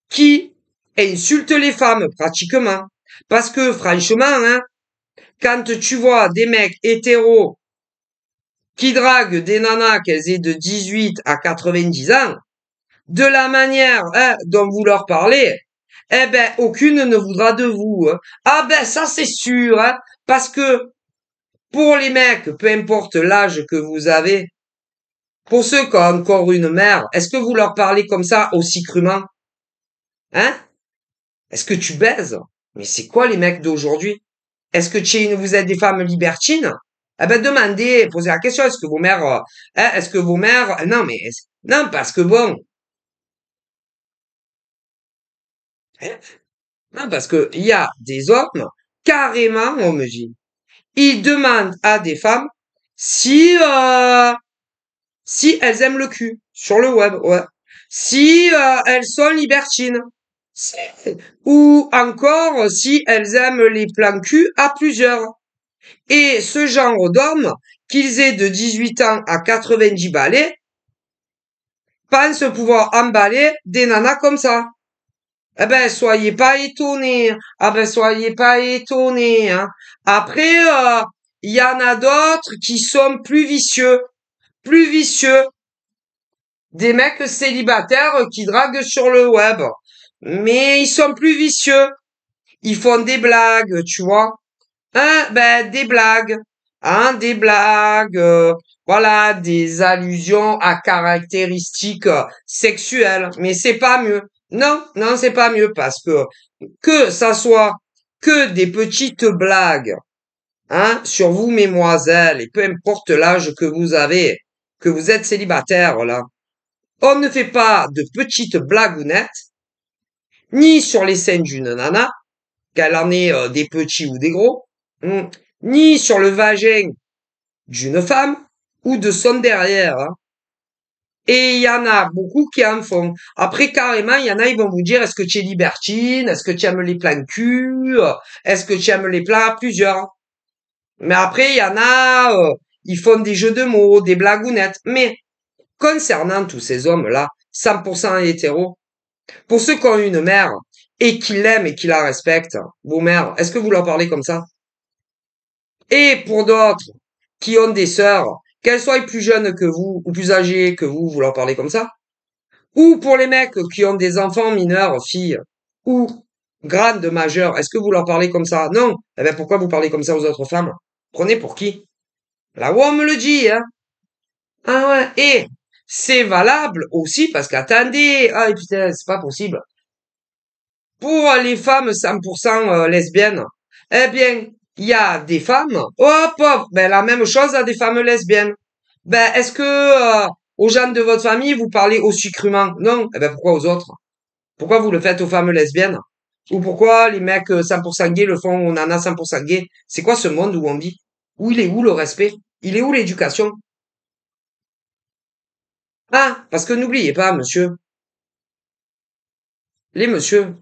qui insultent les femmes pratiquement. Parce que franchement, hein, quand tu vois des mecs hétéros qui draguent des nanas qu'elles aient de 18 à 90 ans, de la manière, hein, dont vous leur parlez, eh ben, aucune ne voudra de vous, hein. Ah ben, ça c'est sûr, hein, parce que pour les mecs, peu importe l'âge que vous avez, pour ceux qui ont encore une mère, est-ce que vous leur parlez comme ça aussi crûment? Hein? Est-ce que tu baises? Mais c'est quoi les mecs d'aujourd'hui? Est-ce que vous êtes des femmes libertines? Eh ben, demandez, posez la question, est-ce que vos mères, hein, est-ce que vos mères, non, mais, non, parce que bon, hein, non, parce que il y a des hommes, carrément, on me dit, ils demandent à des femmes si elles aiment le cul sur le web, ouais. Si elles sont libertines. Ou encore si elles aiment les plans cul à plusieurs. Et ce genre d'hommes, qu'ils aient de 18 ans à 90 balais, pensent pouvoir emballer des nanas comme ça. Eh ben, soyez pas étonnés. Ah ben, soyez pas étonnés, hein. Après, il y en a d'autres qui sont plus vicieux. Plus vicieux. Des mecs célibataires qui draguent sur le web. Mais ils sont plus vicieux. Ils font des blagues, tu vois. Hein, ben, des blagues. Hein, des blagues. Voilà, des allusions à caractéristiques sexuelles. Mais c'est pas mieux. Non, non, c'est pas mieux parce que ça soit que des petites blagues, hein, sur vous, mesdemoiselles, et peu importe l'âge que vous avez, que vous êtes célibataire, là. On ne fait pas de petites blagounettes, ni sur les scènes d'une nana, qu'elle en ait des petits ou des gros, ni sur le vagin d'une femme ou de son derrière, hein. Et il y en a beaucoup qui en font. Après, carrément, il y en a, ils vont vous dire, est-ce que tu es libertine? Est-ce que tu aimes les plans cul? Est-ce que tu aimes les plats à plusieurs? Mais après, il y en a, ils font des jeux de mots, des blagounettes. Mais concernant tous ces hommes-là, 100% hétéros, pour ceux qui ont une mère et qui l'aiment et qui la respectent, vos mères, est-ce que vous leur parlez comme ça? Et pour d'autres qui ont des sœurs, qu'elles soient plus jeunes que vous ou plus âgées que vous leur parlez comme ça? Ou pour les mecs qui ont des enfants mineurs, filles, ou grandes majeures, est-ce que vous leur parlez comme ça? Non. Eh ben pourquoi vous parlez comme ça aux autres femmes? Prenez pour qui? Là où on me le dit, hein? Ah ouais. Et c'est valable aussi parce qu'attendez, ah putain, c'est pas possible. Pour les femmes 100% lesbiennes, eh bien, il y a des femmes, hop, hop, ben la même chose à des femmes lesbiennes. Ben, est-ce que aux gens de votre famille, vous parlez aussi crûment? Non. Eh ben, pourquoi aux autres? Pourquoi vous le faites aux femmes lesbiennes? Ou pourquoi les mecs 100% gays le font aux nanas 100% gays? C'est quoi ce monde où on vit? Où il est où le respect? Il est où l'éducation? Ah, parce que n'oubliez pas, monsieur, les messieurs,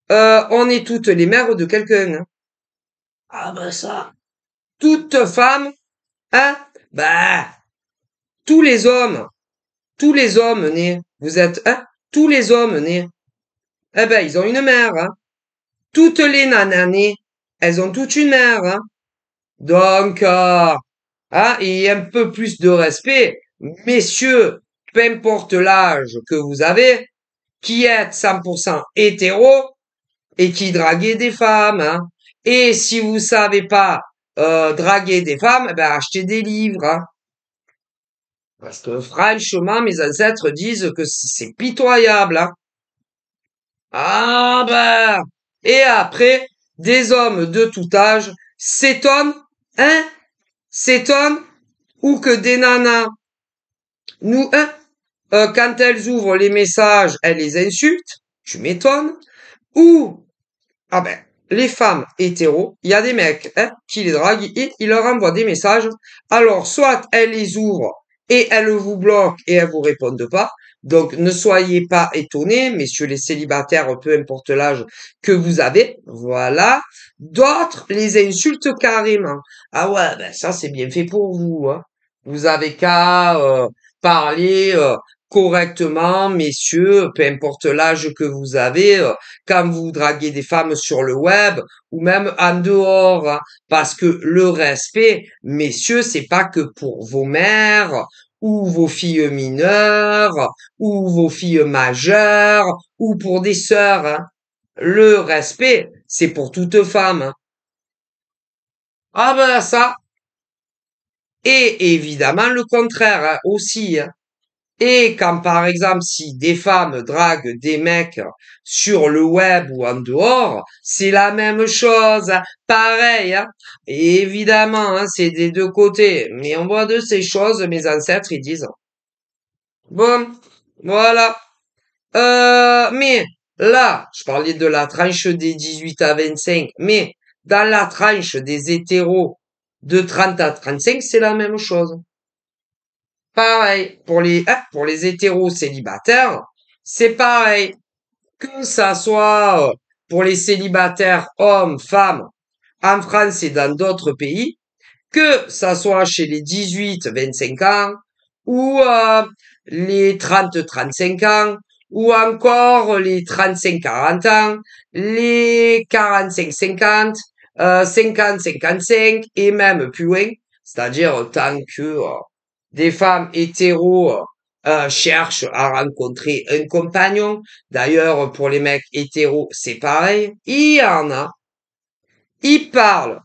on est toutes les mères de quelqu'un, hein. Ah ben ça. Toute femme, hein? Bah, tous les hommes, tous les hommes nés, vous êtes, hein? Tous les hommes nés, eh ben, ils ont une mère, hein? Toutes les nanas nées, elles ont toutes une mère, hein? Donc, hein, et un peu plus de respect, messieurs, peu importe l'âge que vous avez, qui êtes 100% hétéro et qui draguez des femmes, hein. Et si vous savez pas draguer des femmes, eh ben achetez des livres, hein. Parce que franchement, mes ancêtres disent que c'est pitoyable, hein. Ah ben, et après, des hommes de tout âge s'étonnent, hein, s'étonnent, ou que des nanas, nous, hein, quand elles ouvrent les messages, elles les insultent, tu m'étonnes, ou, ah ben, les femmes hétéros, il y a des mecs, hein, qui les draguent et ils leur envoient des messages, alors soit elles les ouvrent et elles vous bloquent et elles vous répondent pas, donc ne soyez pas étonnés, messieurs les célibataires, peu importe l'âge que vous avez, voilà. D'autres les insultent carrément. Ah ouais, ben ça c'est bien fait pour vous, hein. Vous avez qu'à parler correctement, messieurs, peu importe l'âge que vous avez, quand vous draguez des femmes sur le web ou même en dehors, hein. Parce que le respect, messieurs, c'est pas que pour vos mères ou vos filles mineures ou vos filles majeures ou pour des sœurs, hein. Le respect, c'est pour toute femme, hein. Ah ben ça. Et évidemment le contraire, hein, aussi, hein. Et quand par exemple si des femmes draguent des mecs sur le web ou en dehors, c'est la même chose, hein. Pareil, hein. Et évidemment, hein, c'est des deux côtés. Mais on voit de ces choses, mes ancêtres, ils disent. Bon, voilà. Mais là, je parlais de la tranche des 18 à 25, mais dans la tranche des hétéros de 30 à 35, c'est la même chose. Pareil, pour les hétéros célibataires, c'est pareil. Que ça soit pour les célibataires hommes, femmes, en France et dans d'autres pays, que ça soit chez les 18-25 ans, ou les 30-35 ans, ou encore les 35-40 ans, les 45-50, 50-55 et même plus loin, c'est-à-dire tant que des femmes hétéros cherchent à rencontrer un compagnon. D'ailleurs, pour les mecs hétéros, c'est pareil. Il y en a, ils parlent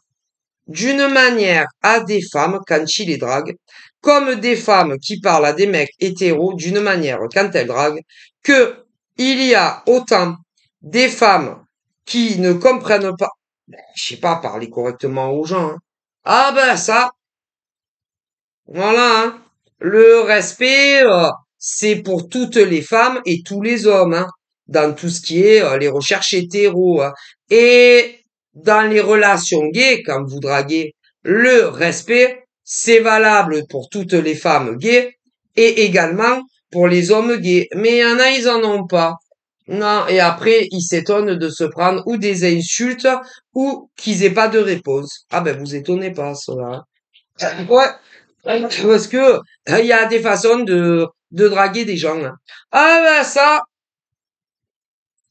d'une manière à des femmes quand ils les draguent, comme des femmes qui parlent à des mecs hétéros d'une manière quand elles draguent, que il y a autant des femmes qui ne comprennent pas, je sais pas, parler correctement aux gens, hein. Ah ben ça, voilà, hein. Le respect, c'est pour toutes les femmes et tous les hommes, hein, dans tout ce qui est les recherches hétéro, hein. Et dans les relations gays, quand vous draguez, le respect, c'est valable pour toutes les femmes gays et également pour les hommes gays. Mais il y en a, ils en ont pas. Non, et après, ils s'étonnent de se prendre ou des insultes ou qu'ils aient pas de réponse. Ah ben, vous étonnez pas, cela, hein. Ouais, parce que il y a des façons de draguer des gens, hein. Ah ben ça,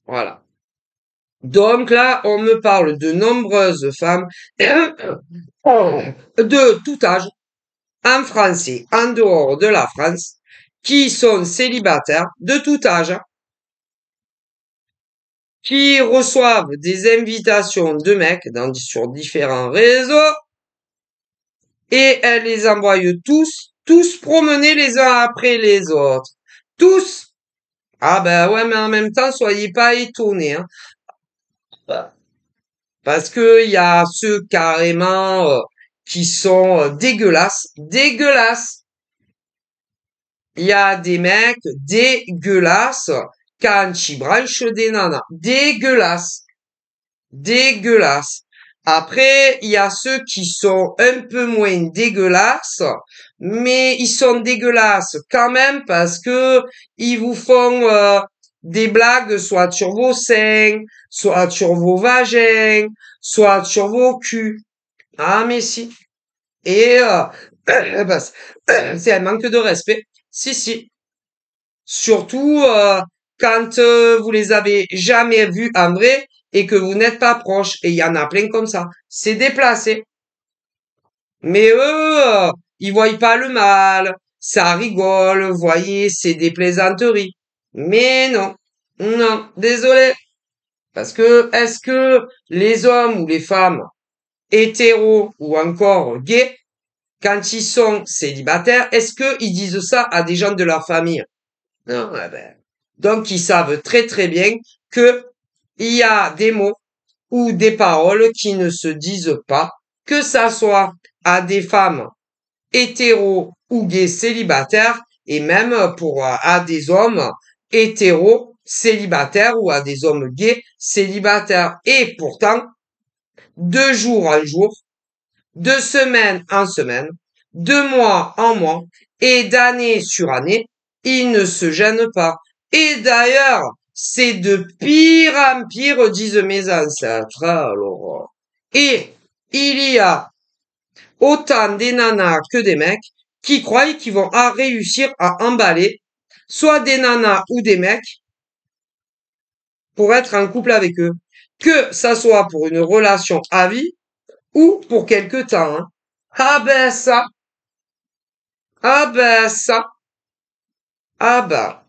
voilà. Donc là, on me parle de nombreuses femmes de tout âge, en français, en dehors de la France, qui sont célibataires de tout âge, hein, qui reçoivent des invitations de mecs sur différents réseaux et elles les envoient tous tous promenés les uns après les autres. Tous. Ah ben ouais, mais en même temps, soyez pas étonnés, hein. Parce que il y a ceux carrément qui sont dégueulasses, dégueulasses. Il y a des mecs dégueulasses quand ils branchent des nanas, dégueulasses, dégueulasses. Après, il y a ceux qui sont un peu moins dégueulasses, mais ils sont dégueulasses quand même parce que ils vous font des blagues soit sur vos seins, soit sur vos vagins, soit sur vos culs. Ah, mais si. Et bah, c'est un manque de respect. Si, si. Surtout quand vous les avez jamais vus en vrai et que vous n'êtes pas proche. Et il y en a plein comme ça. C'est déplacé. Mais eux, ils voient pas le mal. Ça rigole, vous voyez, c'est des plaisanteries. Mais non. Non, désolé. Parce que est-ce que les hommes ou les femmes hétéros ou encore gays, quand ils sont célibataires, est-ce qu'ils disent ça à des gens de leur famille? Non, eh ben. Donc, ils savent très très bien que il y a des mots ou des paroles qui ne se disent pas, que ça soit à des femmes hétéros ou gays célibataires, et même pour à des hommes hétéros célibataires ou à des hommes gays célibataires. Et pourtant, de jour en jour, de semaine en semaine, de mois en mois et d'année sur année, ils ne se gênent pas. Et d'ailleurs, c'est de pire en pire, disent mes ancêtres. Alors, et il y a autant des nanas que des mecs qui croient qu'ils vont réussir à emballer soit des nanas ou des mecs pour être en couple avec eux. Que ça soit pour une relation à vie ou pour quelque temps. Hein. Ah ben ça, ah ben ça, ah ben.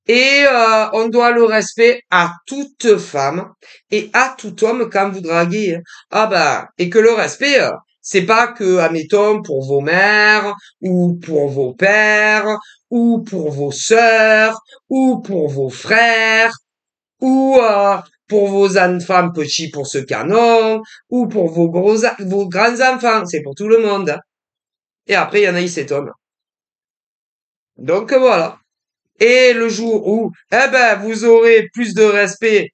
Et on doit le respect à toute femme et à tout homme quand vous draguez. Hein. Ah ben, et que le respect, c'est pas que, admettons, pour vos mères, ou pour vos pères, ou pour vos sœurs, ou pour vos frères, ou pour vos enfants petits pour ce canon, ou pour vos grands enfants. C'est pour tout le monde. Hein. Et après, il y en a, ils s'étonnent. Donc voilà. Et le jour où, eh ben, vous aurez plus de respect,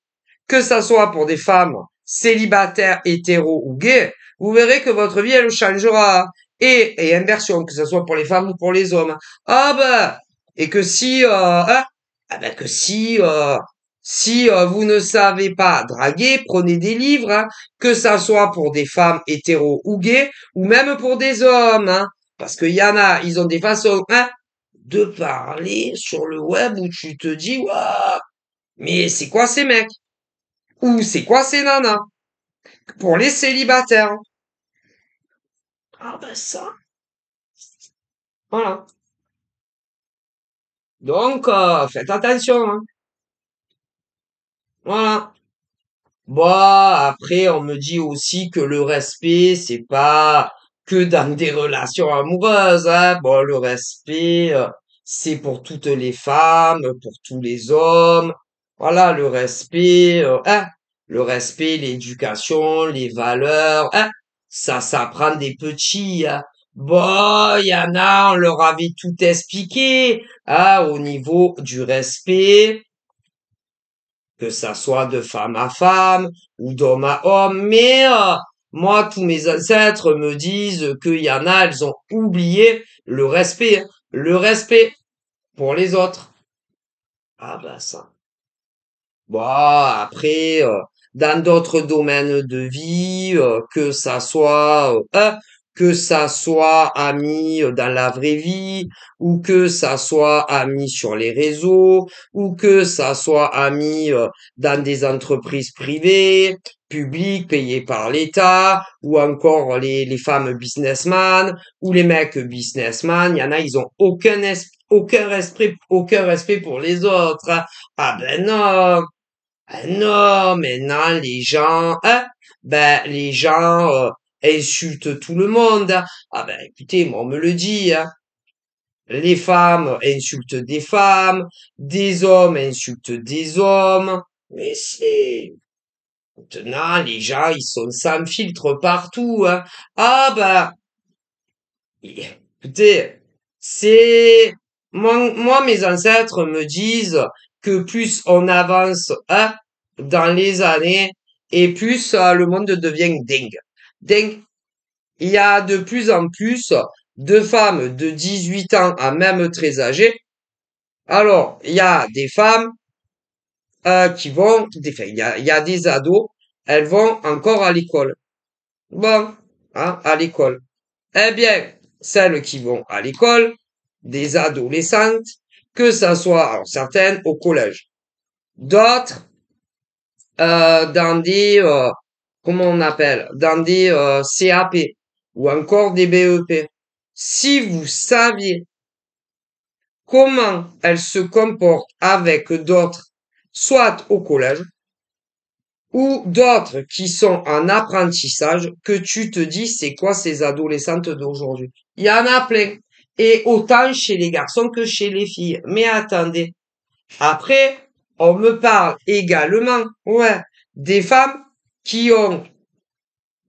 que ça soit pour des femmes célibataires, hétéros ou gays, vous verrez que votre vie, elle changera. Et inversion, que ce soit pour les femmes ou pour les hommes. Ah ben, et que si, hein, ah ben que si vous ne savez pas draguer, prenez des livres, hein, que ça soit pour des femmes hétéros ou gays, ou même pour des hommes, hein, parce qu'il y en a, ils ont des façons, hein, de parler sur le web où tu te dis, waouh, mais c'est quoi ces mecs? Ou c'est quoi ces nanas? Pour les célibataires. Ah ben ça, voilà. Donc, faites attention, hein. Voilà. Bon, après, on me dit aussi que le respect, c'est pas que dans des relations amoureuses, hein. Bon, le respect, c'est pour toutes les femmes, pour tous les hommes. Voilà, le respect, hein. Le respect, l'éducation, les valeurs, hein. Ça s'apprend des petits, hein. Bon, il y en a, on leur avait tout expliqué, hein, au niveau du respect que ça soit de femme à femme ou d'homme à homme. Mais moi, tous mes ancêtres me disent qu'il y en a, elles ont oublié le respect pour les autres. Ah ben ça. Bon, après, dans d'autres domaines de vie, que ça soit ami dans la vraie vie, ou que ça soit ami sur les réseaux, ou que ça soit ami dans des entreprises privées, publiques, payées par l'État, ou encore les femmes businessmen, ou les mecs businessmen, il y en a, ils ont aucun respect pour les autres. Hein. Ah ben non, ah non, mais non, les gens, hein, ben les gens, insulte tout le monde, hein. Ah ben, écoutez, moi, on me le dit, hein. Les femmes insultent des hommes insultent des hommes. Mais si, maintenant, les gens, ils sont sans filtre partout, hein. Ah ben, écoutez, c'est moi, mes ancêtres me disent que plus on avance hein, dans les années et plus le monde devient dingue. Dingue. Il y a de plus en plus de femmes de 18 ans à même très âgées. Alors, il y a des femmes qui vont, enfin, il y a des ados, elles vont encore à l'école. Bon, hein, à l'école. Eh bien, celles qui vont à l'école, des adolescentes, que ça soit, alors certaines au collège, d'autres dans des, comment on appelle, dans des CAP ou encore des BEP. Si vous saviez comment elles se comportent avec d'autres, soit au collège, ou d'autres qui sont en apprentissage, que tu te dis, c'est quoi ces adolescentes d'aujourd'hui? Il y en a plein. Et autant chez les garçons que chez les filles. Mais attendez. Après, on me parle également, ouais, des femmes qui ont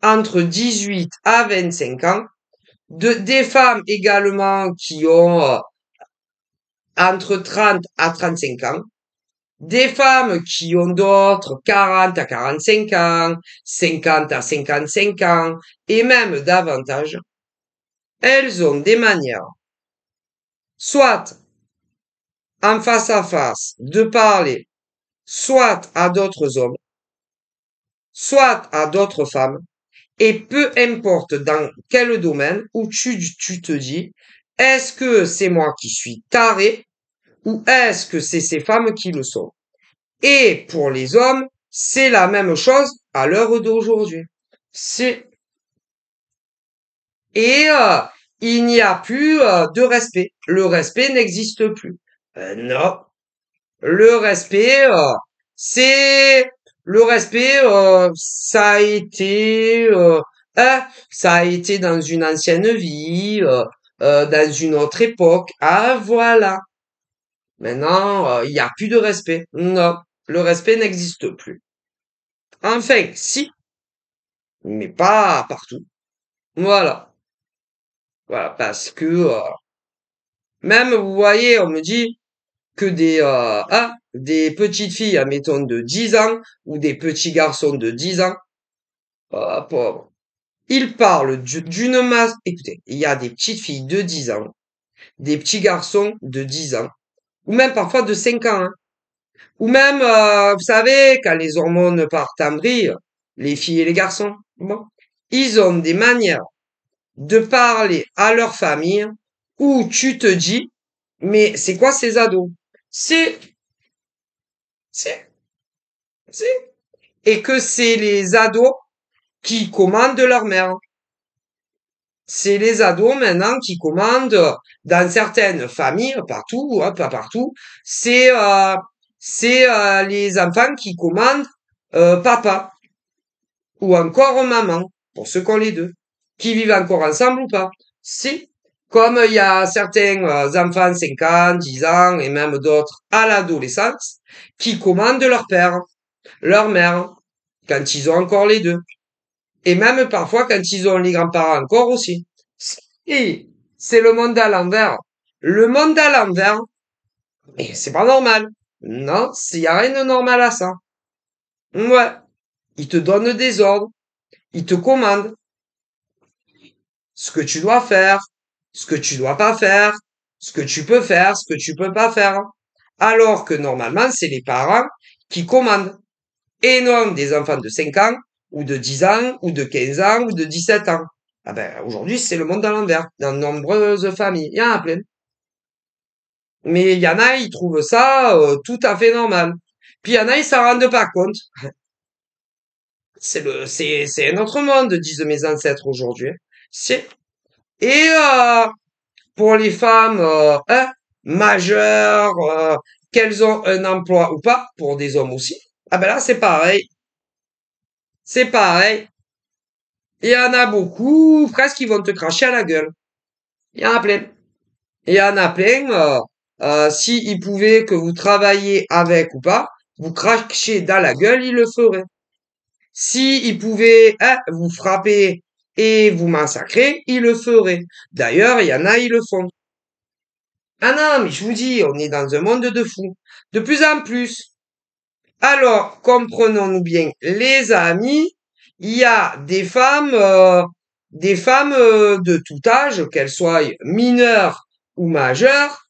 entre 18 à 25 ans, des femmes également qui ont entre 30 à 35 ans, des femmes qui ont d'autres 40 à 45 ans, 50 à 55 ans, et même davantage, elles ont des manières, soit en face à face, de parler, soit à d'autres hommes, soit à d'autres femmes, et peu importe dans quel domaine où tu te dis, est-ce que c'est moi qui suis taré, ou est-ce que c'est ces femmes qui le sont? Et pour les hommes, c'est la même chose à l'heure d'aujourd'hui. C'est et il n'y a plus de respect. Le respect n'existe plus. Non, le respect, c'est le respect. Ça a été, hein, ça a été dans une ancienne vie, dans une autre époque. Ah voilà. Maintenant, il n'y a plus de respect. Non, le respect n'existe plus. Enfin, si, mais pas partout. Voilà. Voilà, parce que même, vous voyez, on me dit que des petites filles, admettons, de 10 ans, ou des petits garçons de 10 ans, pauvre. Ils parlent d'une masse. Écoutez, il y a des petites filles de 10 ans, des petits garçons de 10 ans, ou même parfois de 5 ans, hein. Ou même, vous savez, quand les hormones partent en vrille, les filles et les garçons, bon, ils ont des manières de parler à leur famille où tu te dis, mais c'est quoi ces ados? C'est, c'est, c'est, et que c'est les ados qui commandent leur mère. C'est les ados maintenant qui commandent dans certaines familles, partout, hein, pas partout. C'est les enfants qui commandent papa ou encore maman pour ceux qui ont les deux, qui vivent encore ensemble ou pas. C'est comme il y a certains enfants 5 ans, 10 ans et même d'autres à l'adolescence qui commandent leur père, leur mère quand ils ont encore les deux. Et même parfois quand ils ont les grands-parents encore aussi. Et c'est le monde à l'envers. Le monde à l'envers, et c'est pas normal. Non, il y a rien de normal à ça. Ouais. Il te donne des ordres, il te commande ce que tu dois faire, ce que tu dois pas faire, ce que tu peux faire, ce que tu peux pas faire. Alors que normalement, c'est les parents qui commandent. Et non des enfants de 5 ans, ou de 10 ans, ou de 15 ans, ou de 17 ans. Ah ben, aujourd'hui, c'est le monde à l'envers, dans de nombreuses familles. Il y en a plein. Mais il y en a, ils trouvent ça tout à fait normal. Puis il y en a, ils s'en rendent pas compte. C'est un autre monde, disent mes ancêtres aujourd'hui. C'est, et pour les femmes, hein, majeures, qu'elles ont un emploi ou pas, pour des hommes aussi, ah ben là, c'est pareil. C'est pareil. Il y en a beaucoup, presque ils vont te cracher à la gueule. Il y en a plein. Il y en a plein, si ils pouvaient que vous travailliez avec ou pas, vous cracher dans la gueule, ils le feraient. Si ils pouvaient vous frapper et vous massacrer, ils le feraient. D'ailleurs, il y en a, ils le font. Ah non, mais je vous dis, on est dans un monde de fous. De plus en plus. Alors, comprenons-nous bien, les amis, il y a des femmes de tout âge, qu'elles soient mineures ou majeures,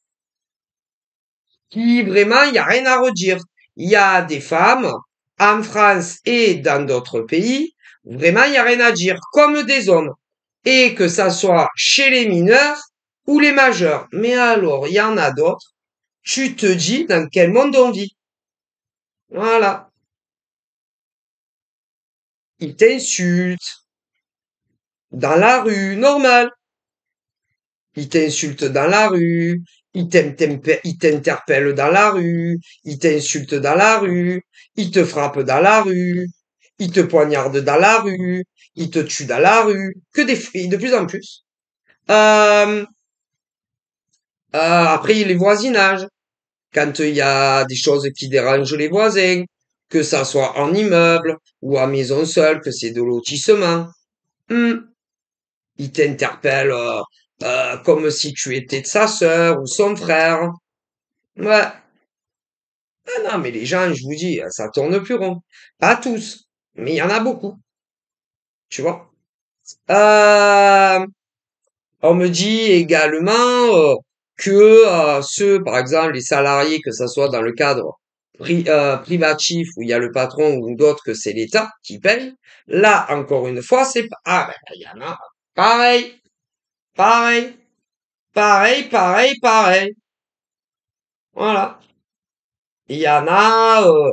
qui vraiment, il n'y a rien à redire. Il y a des femmes en France et dans d'autres pays, vraiment, il n'y a rien à dire, comme des hommes. Et que ça soit chez les mineurs ou les majeurs. Mais alors, il y en a d'autres. Tu te dis dans quel monde on vit. Voilà. Ils t'insultent dans la rue, normal. Ils t'insultent dans la rue, ils t'interpellent dans la rue, ils t'insultent dans la rue, ils te frappent dans la rue, ils te poignardent dans la rue, ils te tuent dans la rue, que des filles de plus en plus. Euh, après, il y a les voisinages. Quand il y a des choses qui dérangent les voisins, que ça soit en immeuble ou à maison seule, que c'est de lotissement. Hmm. Il t'interpelle comme si tu étais de sa sœur ou son frère. Ouais. Ah non, mais les gens, je vous dis, ça tourne plus rond. Pas tous, mais il y en a beaucoup, tu vois. Euh, on me dit également que ceux, par exemple, les salariés, que ça soit dans le cadre privatif où il y a le patron ou d'autres que c'est l'État qui paye, là, encore une fois, c'est pas... Ah ben, il y en a pareil, pareil. Pareil, pareil, pareil. Voilà. Il y en a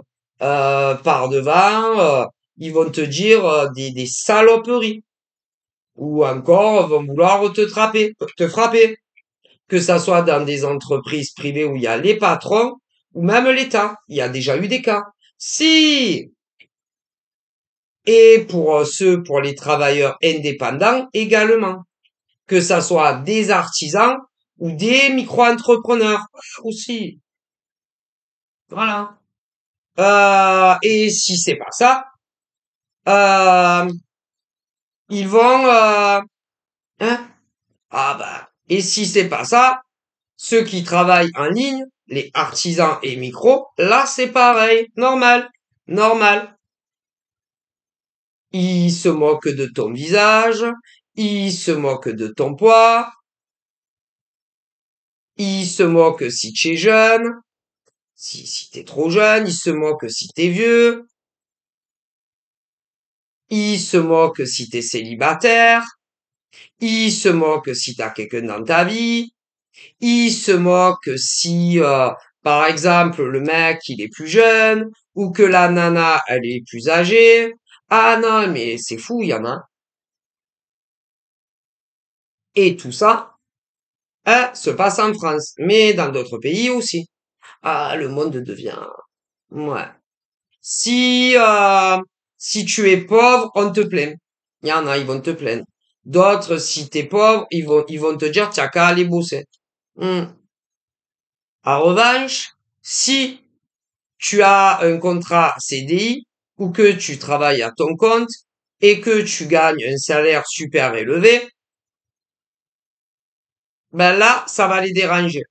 par devant, ils vont te dire des saloperies. Ou encore vont vouloir te frapper. Que ça soit dans des entreprises privées où il y a les patrons, ou même l'État. Il y a déjà eu des cas. Si! Et pour pour les travailleurs indépendants également. Que ça soit des artisans ou des micro-entrepreneurs aussi. Voilà. Et si c'est pas ça, euh, ils vont, hein? Ah bah. Et si c'est pas ça, ceux qui travaillent en ligne, les artisans et micros, là c'est pareil, normal, normal. Ils se moquent de ton visage, ils se moquent de ton poids, ils se moquent si tu es jeune, si t'es trop jeune, ils se moquent si t'es vieux, ils se moquent si t'es célibataire. Il se moque si t'as quelqu'un dans ta vie. Il se moque si, par exemple, le mec, il est plus jeune ou que la nana, elle est plus âgée. Ah non, mais c'est fou, il y en a. Et tout ça, se passe en France, mais dans d'autres pays aussi. Ah, le monde devient... Ouais. Si, si tu es pauvre, on te plaint. Il y en a, ils vont te plaindre. D'autres, si t'es pauvre, ils vont te dire, t'as qu'à aller bosser. Hmm. En revanche, si tu as un contrat CDI ou que tu travailles à ton compte et que tu gagnes un salaire super élevé, ben là, ça va les déranger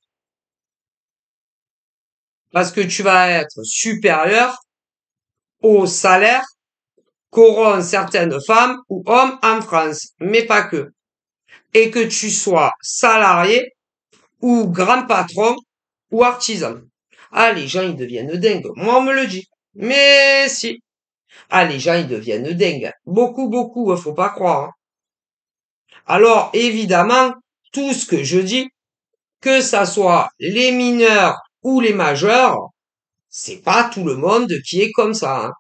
parce que tu vas être supérieur au salaire qu'auront certaines femmes ou hommes en France, mais pas que. Et que tu sois salarié ou grand patron ou artisan. Ah, les gens, ils deviennent dingues. Moi, on me le dit. Mais si. Ah, les gens, ils deviennent dingues. Beaucoup, beaucoup, faut pas croire, hein. Alors, évidemment, tout ce que je dis, que ça soit les mineurs ou les majeurs, c'est pas tout le monde qui est comme ça, hein.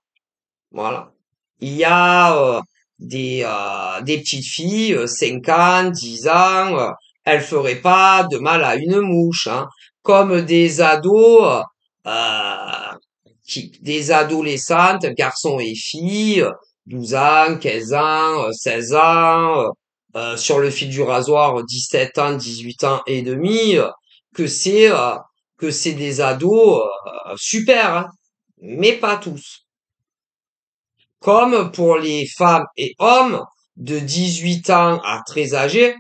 Voilà. Il y a des petites filles, 5 ans, 10 ans, elles feraient pas de mal à une mouche, hein. Comme des ados, des adolescentes, garçons et filles, 12 ans, 15 ans, 16 ans, sur le fil du rasoir, 17 ans, 18 ans et demi, que c'est euh, que c'est des ados super, hein, mais pas tous. Comme pour les femmes et hommes de 18 ans à très âgés,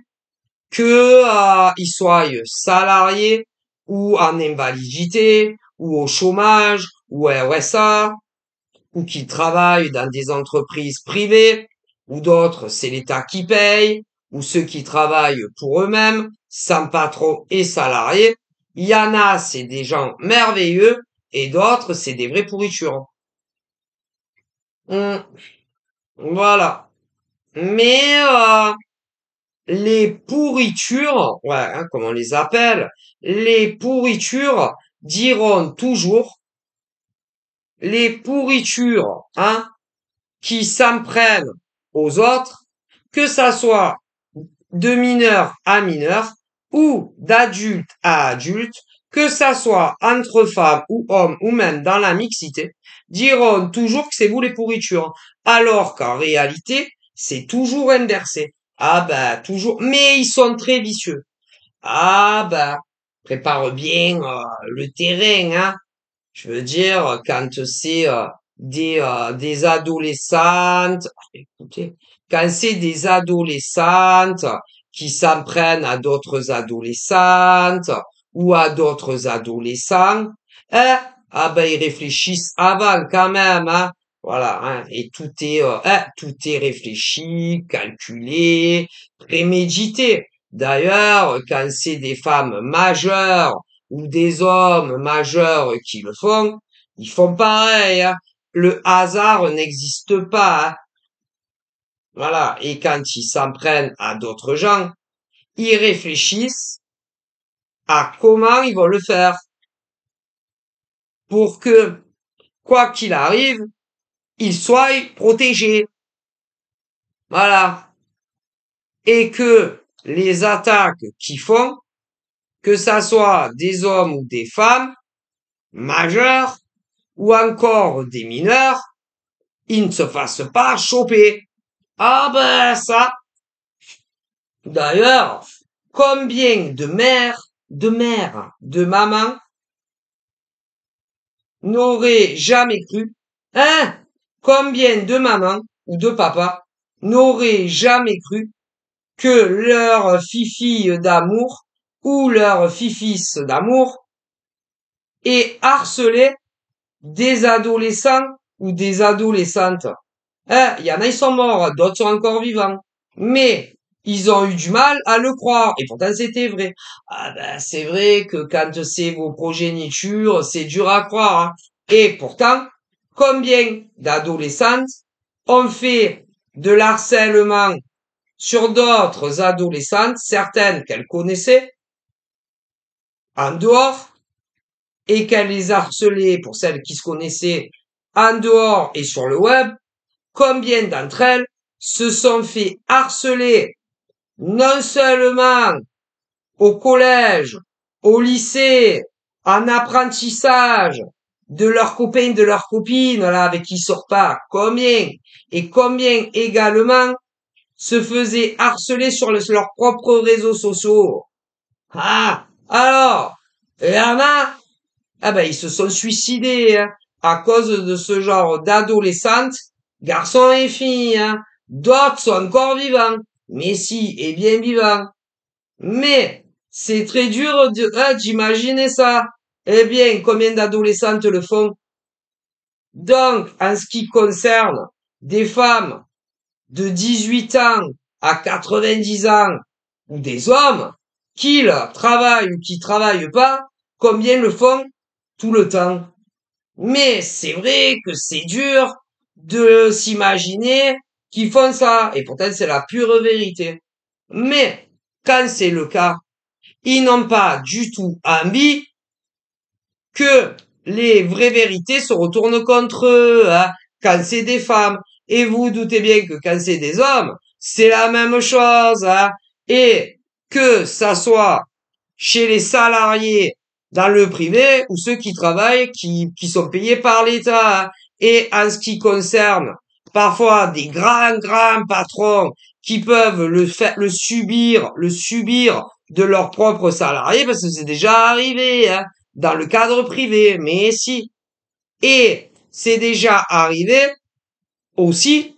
que ils soient salariés ou en invalidité ou au chômage ou RSA ou qui travaillent dans des entreprises privées ou d'autres c'est l'État qui paye ou ceux qui travaillent pour eux-mêmes sans patron et salariés. Il y en a, c'est des gens merveilleux et d'autres, c'est des vraies pourritures. Hum, voilà. Mais les pourritures, ouais, hein, comme on les appelle, les pourritures diront toujours les pourritures, hein, qui s'en prennent aux autres, que ça soit de mineur à mineur ou d'adulte à adulte, que ça soit entre femmes ou hommes ou même dans la mixité, diront toujours que c'est vous les pourritures. Alors qu'en réalité, c'est toujours inversé. Ah bah toujours, mais ils sont très vicieux. Ah bah prépare bien le terrain, hein. Je veux dire, quand c'est des adolescentes, écoutez, quand c'est des adolescentes qui s'en prennent à d'autres adolescentes ou à d'autres adolescents, hein, ah ben ils réfléchissent avant quand même, hein. Voilà, hein, et tout est réfléchi, calculé, prémédité. D'ailleurs, quand c'est des femmes majeures ou des hommes majeurs qui le font, ils font pareil, hein. Le hasard n'existe pas, hein. Voilà. Et quand ils s'en prennent à d'autres gens, ils réfléchissent à comment ils vont le faire pour que, quoi qu'il arrive, ils soient protégés. Voilà. Et que les attaques qu'ils font, que ça soit des hommes ou des femmes, majeurs, ou encore des mineurs, ils ne se fassent pas choper. Ah ben ça. D'ailleurs, combien de mamans n'auraient jamais cru, hein? Combien de mamans ou de papas n'auraient jamais cru que leur fifi d'amour ou leur fifis d'amour ait harcelé des adolescents ou des adolescentes? Hein, il y en a, ils sont morts, d'autres sont encore vivants. Mais ils ont eu du mal à le croire. Et pourtant, c'était vrai. Ah ben, c'est vrai que quand c'est vos progénitures, c'est dur à croire, hein. Et pourtant, combien d'adolescentes ont fait de l'harcèlement sur d'autres adolescentes, certaines qu'elles connaissaient, en dehors, et qu'elles les harcelaient pour celles qui se connaissaient en dehors et sur le web, combien d'entre elles se sont fait harceler non seulement au collège, au lycée, en apprentissage, de leurs copains, de leurs copines, là, avec qui ils sortent pas, combien, et combien également se faisaient harceler sur leurs propres réseaux sociaux. Ah, alors, il y en a, ah ben, ils se sont suicidés, hein, à cause de ce genre d'adolescentes, garçons et filles, hein. D'autres sont encore vivants. Mais si, et bien vivants. Mais, c'est très dur d'imaginer ça. Eh bien, combien d'adolescentes le font? Donc, en ce qui concerne des femmes de 18 ans à 90 ans, ou des hommes, qu'ils travaillent ou qui travaillent pas, combien le font tout le temps? Mais c'est vrai que c'est dur de s'imaginer qu'ils font ça. Et pourtant, c'est la pure vérité. Mais, quand c'est le cas, ils n'ont pas du tout envie que les vraies vérités se retournent contre eux, hein, quand c'est des femmes. Et vous doutez bien que quand c'est des hommes, c'est la même chose, hein. Et que ça soit chez les salariés dans le privé ou ceux qui travaillent, qui sont payés par l'État, hein. Et en ce qui concerne parfois des grands patrons qui peuvent le subir de leurs propres salariés, parce que c'est déjà arrivé, hein, dans le cadre privé, mais si. Et c'est déjà arrivé aussi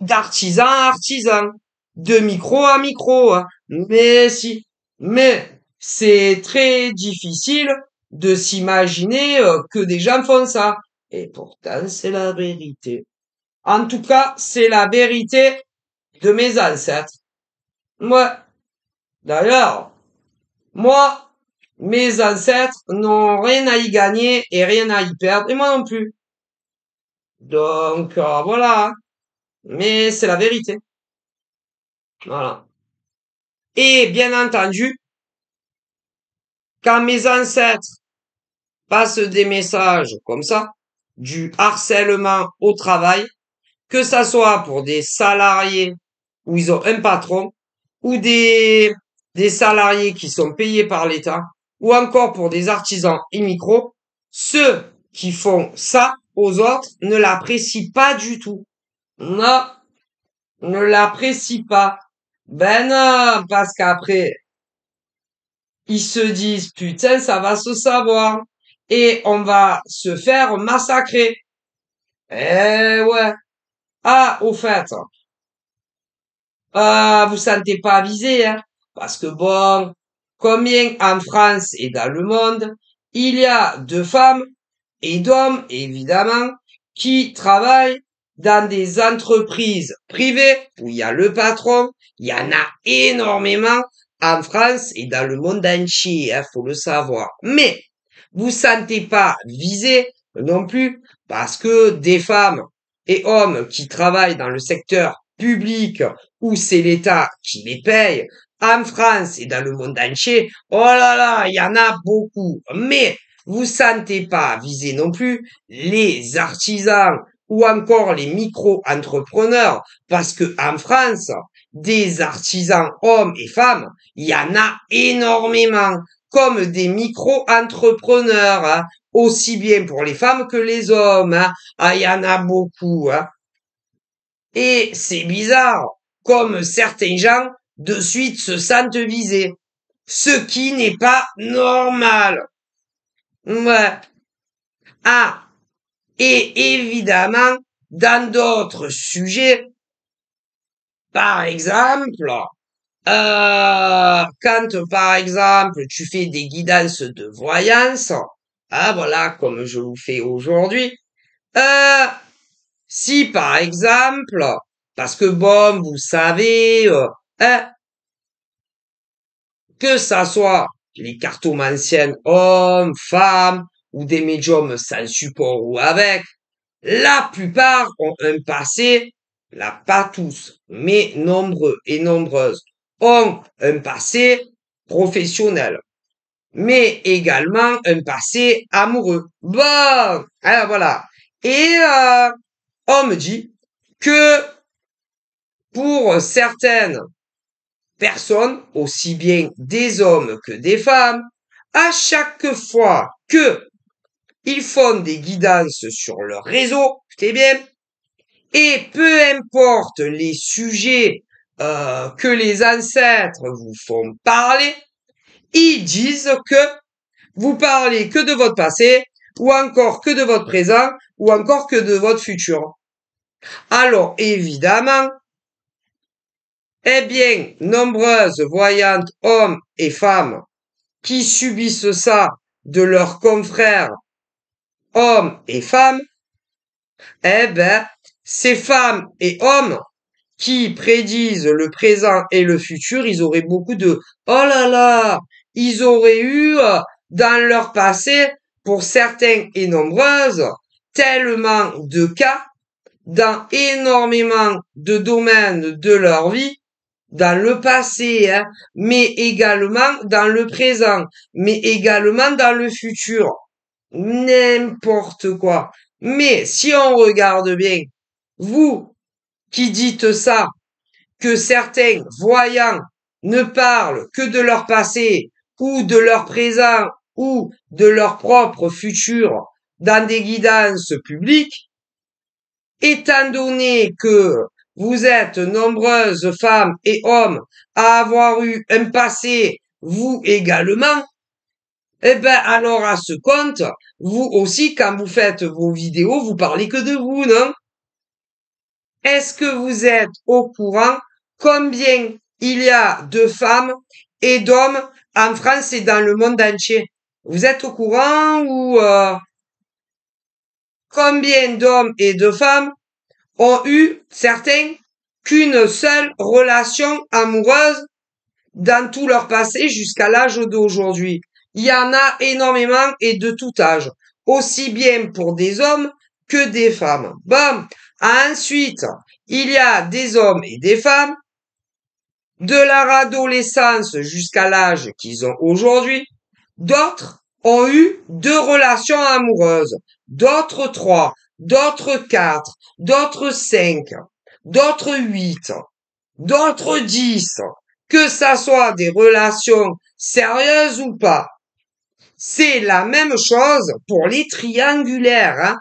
d'artisan à artisan, de micro à micro, hein. Mais si. Mais c'est très difficile de s'imaginer que des gens font ça. Et pourtant, c'est la vérité. En tout cas, c'est la vérité de mes ancêtres. Moi, d'ailleurs, moi, mes ancêtres n'ont rien à y gagner et rien à y perdre, et moi non plus. Donc, voilà, hein. Mais c'est la vérité. Voilà. Et bien entendu, quand mes ancêtres passent des messages comme ça, du harcèlement au travail, que ça soit pour des salariés où ils ont un patron, ou des salariés qui sont payés par l'État, ou encore pour des artisans et micros, ceux qui font ça aux autres ne l'apprécient pas du tout. Non, ne l'apprécient pas. Ben non, parce qu'après, ils se disent, putain, ça va se savoir. Et on va se faire massacrer. Eh ouais. Ah, au fait, vous sentez pas visé, hein? Parce que bon, combien en France et dans le monde, il y a de femmes et d'hommes, évidemment, qui travaillent dans des entreprises privées où il y a le patron. Il y en a énormément en France et dans le monde entier, hein, faut le savoir. Mais vous sentez pas visé non plus parce que des femmes et hommes qui travaillent dans le secteur public où c'est l'État qui les paye, en France et dans le monde entier, oh là là, il y en a beaucoup. Mais vous sentez pas viser non plus les artisans ou encore les micro-entrepreneurs, parce que en France, des artisans hommes et femmes, il y en a énormément, comme des micro-entrepreneurs, hein, aussi bien pour les femmes que les hommes, hein. Ah, il y en a beaucoup, hein. Et c'est bizarre, comme certains gens de suite se sentent visés, ce qui n'est pas normal. Ouais. Ah, et évidemment, dans d'autres sujets, par exemple, quand par exemple tu fais des guidances de voyance, ah voilà, comme je vous fais aujourd'hui, euh, si par exemple, parce que bon, vous savez, hein, que ça soit les cartomanciennes hommes, femmes, ou des médiums sans support ou avec, la plupart ont un passé, là pas tous, mais nombreux et nombreuses ont un passé professionnel, mais également un passé amoureux. Bon, alors voilà. Et on me dit que pour certaines personnes, aussi bien des hommes que des femmes, à chaque fois que ils font des guidances sur leur réseau, c'est bien, et peu importe les sujets que les ancêtres vous font parler, ils disent que vous parlez que de votre passé, ou encore que de votre présent, ou encore que de votre futur. Alors évidemment, eh bien, nombreuses voyantes hommes et femmes qui subissent ça de leurs confrères hommes et femmes, eh ben, ces femmes et hommes qui prédisent le présent et le futur, ils auraient beaucoup de oh là là, ils auraient eu dans leur passé, pour certains et nombreuses, tellement de cas dans énormément de domaines de leur vie, dans le passé, hein, mais également dans le présent, mais également dans le futur. N'importe quoi. Mais si on regarde bien, vous qui dites ça, que certains voyants ne parlent que de leur passé ou de leur présent ou de leur propre futur dans des guidances publiques, étant donné que vous êtes nombreuses femmes et hommes à avoir eu un passé, vous également, eh ben alors à ce compte, vous aussi, quand vous faites vos vidéos, vous parlez que de vous, non? Est-ce que vous êtes au courant combien il y a de femmes et d'hommes en France et dans le monde entier? Vous êtes au courant ou combien d'hommes et de femmes ont eu, certains, qu'une seule relation amoureuse dans tout leur passé jusqu'à l'âge d'aujourd'hui? Il y en a énormément et de tout âge, aussi bien pour des hommes que des femmes. Bon, ensuite, il y a des hommes et des femmes de leur adolescence jusqu'à l'âge qu'ils ont aujourd'hui. D'autres ont eu 2 relations amoureuses, d'autres 3, d'autres 4, d'autres 5, d'autres 8, d'autres 10. Que ça soit des relations sérieuses ou pas. C'est la même chose pour les triangulaires, hein.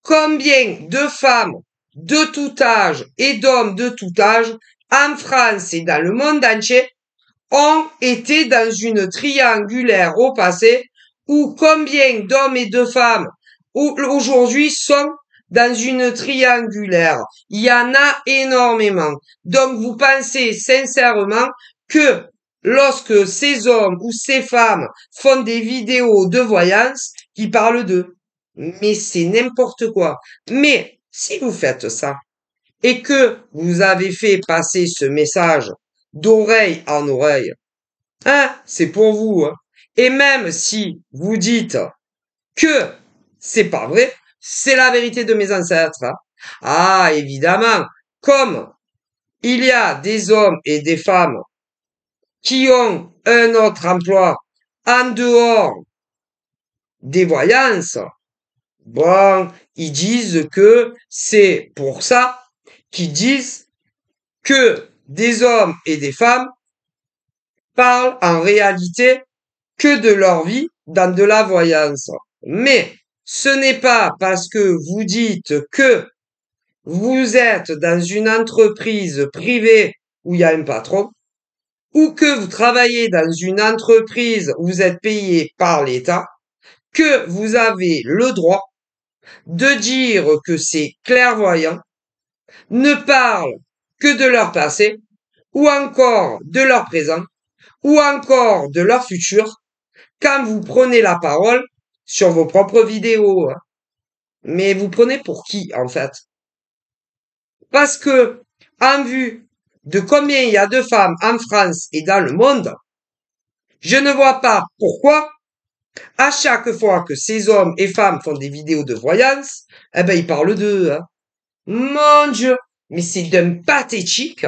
Combien de femmes de tout âge et d'hommes de tout âge en France et dans le monde entier ont été dans une triangulaire au passé, ou combien d'hommes et de femmes aujourd'hui sont dans une triangulaire? Il y en a énormément. Donc vous pensez sincèrement que lorsque ces hommes ou ces femmes font des vidéos de voyance, qui parlent d'eux? Mais c'est n'importe quoi. Mais si vous faites ça, et que vous avez fait passer ce message d'oreille en oreille, hein, c'est pour vous, hein. Et même si vous dites que c'est pas vrai, c'est la vérité de mes ancêtres, hein. Ah, évidemment, comme il y a des hommes et des femmes qui ont un autre emploi en dehors des voyances, bon, ils disent que c'est pour ça qu'ils disent que des hommes et des femmes parlent en réalité que de leur vie dans de la voyance. Mais ce n'est pas parce que vous dites que vous êtes dans une entreprise privée où il y a un patron, ou que vous travaillez dans une entreprise où vous êtes payé par l'État, que vous avez le droit de dire que ces clairvoyants ne parlent que de leur passé, ou encore de leur présent, ou encore de leur futur, quand vous prenez la parole sur vos propres vidéos. Mais vous prenez pour qui, en fait? Parce que, en vue de combien il y a de femmes en France et dans le monde, je ne vois pas pourquoi, à chaque fois que ces hommes et femmes font des vidéos de voyance, eh ben, ils parlent d'eux, hein. Mon Dieu! Mais c'est d'un pathétique.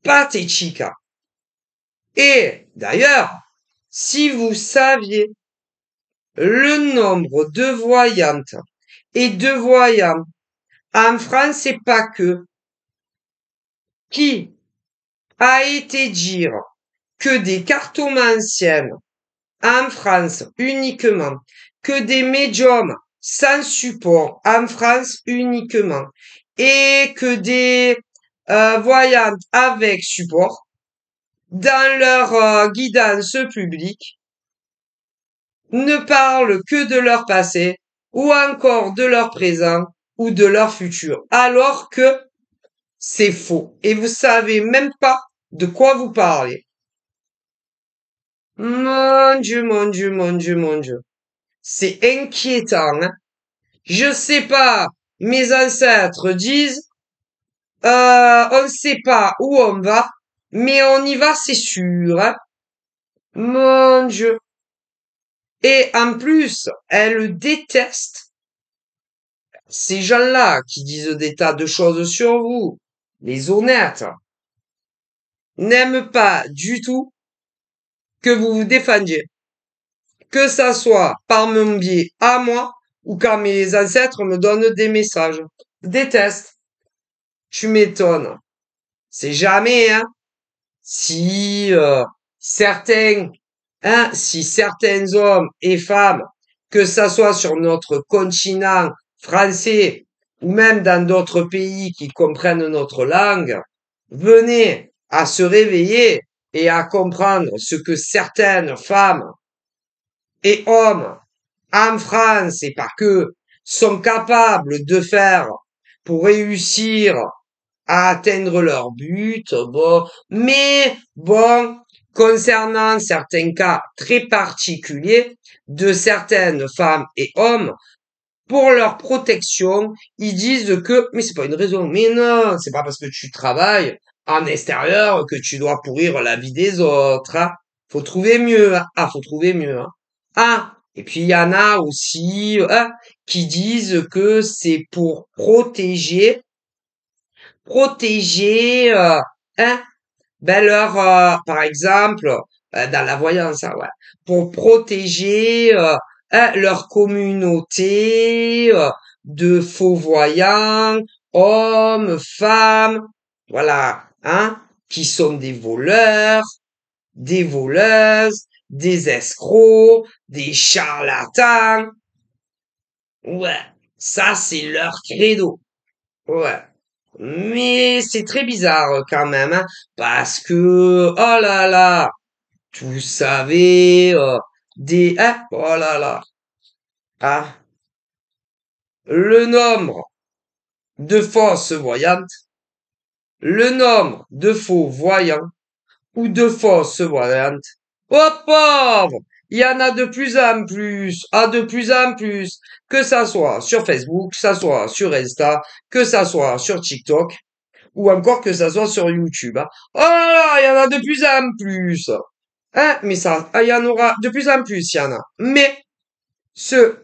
Pathétique. Et, d'ailleurs, si vous saviez le nombre de voyantes et de voyants en France, et pas que, qui a été dire que des cartomanciennes en France uniquement, que des médiums sans support en France uniquement, et que des voyantes avec support dans leur guidance publique ne parlent que de leur passé ou encore de leur présent ou de leur futur, alors que c'est faux et vous savez même pas de quoi vous parlez. Mon Dieu, mon Dieu, mon Dieu, mon Dieu. C'est inquiétant, hein. Je sais pas, mes ancêtres disent, on sait pas où on va, mais on y va, c'est sûr, hein. Mon Dieu. Et en plus, elles détestent ces gens-là qui disent des tas de choses sur vous. Les honnêtes n'aiment pas du tout que vous vous défendiez. Que ça soit par mon biais à moi ou quand mes ancêtres me donnent des messages. Déteste. Tu m'étonnes. C'est jamais, hein. Si certains, hein, si certains hommes et femmes, que ça soit sur notre continent français ou même dans d'autres pays qui comprennent notre langue, venait à se réveiller et à comprendre ce que certaines femmes et hommes en France et pas que sont capables de faire pour réussir à atteindre leur but, bon, mais bon, concernant certains cas très particuliers de certaines femmes et hommes, pour leur protection, ils disent que, mais c'est pas une raison, mais non, c'est pas parce que tu travailles en extérieur que tu dois pourrir la vie des autres, hein. Faut trouver mieux, hein. Ah, faut trouver mieux, hein. Ah, et puis il y en a aussi, hein, qui disent que c'est pour protéger, hein, ben leur, par exemple, dans la voyance, hein, ouais, pour protéger leur communauté de faux voyants, hommes, femmes, voilà, hein, qui sont des voleurs, des voleuses, des escrocs, des charlatans. Ouais, ça c'est leur credo. Ouais. Mais c'est très bizarre quand même, hein, parce que, oh là là, vous savez, oh là là, ah, le nombre de fausses voyantes, le nombre de faux voyants ou de fausses voyantes, oh pauvre, il y en a de plus en plus, de plus en plus, que ça soit sur Facebook, que ça soit sur Insta, que ça soit sur TikTok, ou encore que ça soit sur YouTube, hein. Oh là là, il y en a de plus en plus. Hein, mais ça, il y en aura de plus en plus, il y en a. Mais ce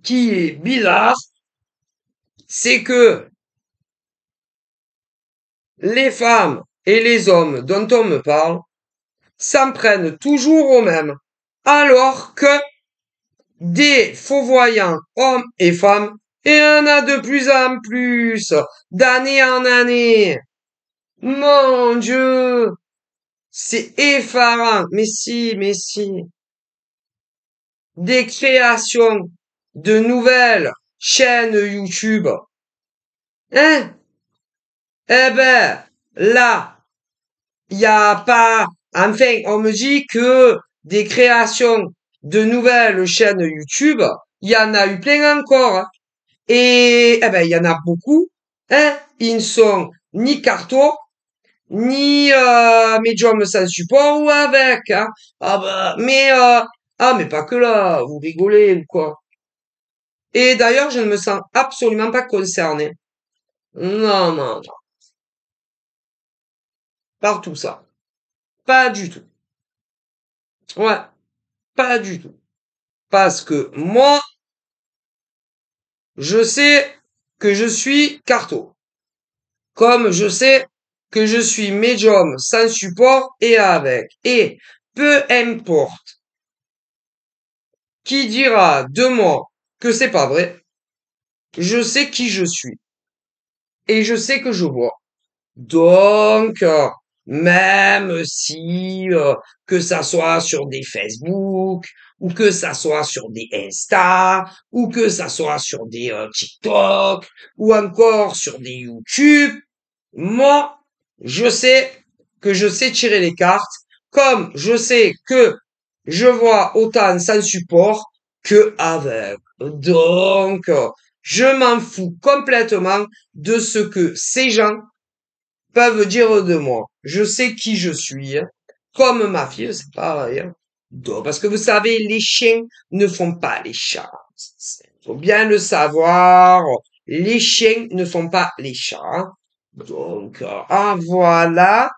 qui est bizarre, c'est que les femmes et les hommes dont on me parle s'en prennent toujours au même, alors que des faux voyants, hommes et femmes, il y en a de plus en plus, d'année en année. Mon Dieu! C'est effarant. Mais si, mais si. Des créations de nouvelles chaînes YouTube. Hein? Eh ben, là, il y a pas, enfin, on me dit que des créations de nouvelles chaînes YouTube, il y en a eu plein encore, hein. Et, eh ben, il y en a beaucoup, hein? Ils ne sont ni cartos, ni médium sans support ou avec, hein. Ah bah, mais pas que là, vous rigolez ou quoi. Et d'ailleurs, je ne me sens absolument pas concerné. Non, non, non, par tout ça. Pas du tout. Ouais, pas du tout. Parce que moi, je sais que je suis carto. Comme je sais que je suis médium sans support et avec. Et peu importe qui dira de moi que c'est pas vrai, je sais qui je suis et je sais que je vois. Donc, même si que ça soit sur des Facebook ou que ça soit sur des Insta ou que ça soit sur des TikTok ou encore sur des YouTube, moi, je sais que je sais tirer les cartes, comme je sais que je vois autant sans support que avec. Donc, je m'en fous complètement de ce que ces gens peuvent dire de moi. Je sais qui je suis, hein. Comme ma fille, c'est pareil, hein. Donc, parce que vous savez, les chiens ne font pas les chats. Faut bien le savoir. Les chiens ne font pas les chats, hein. Donc, voilà.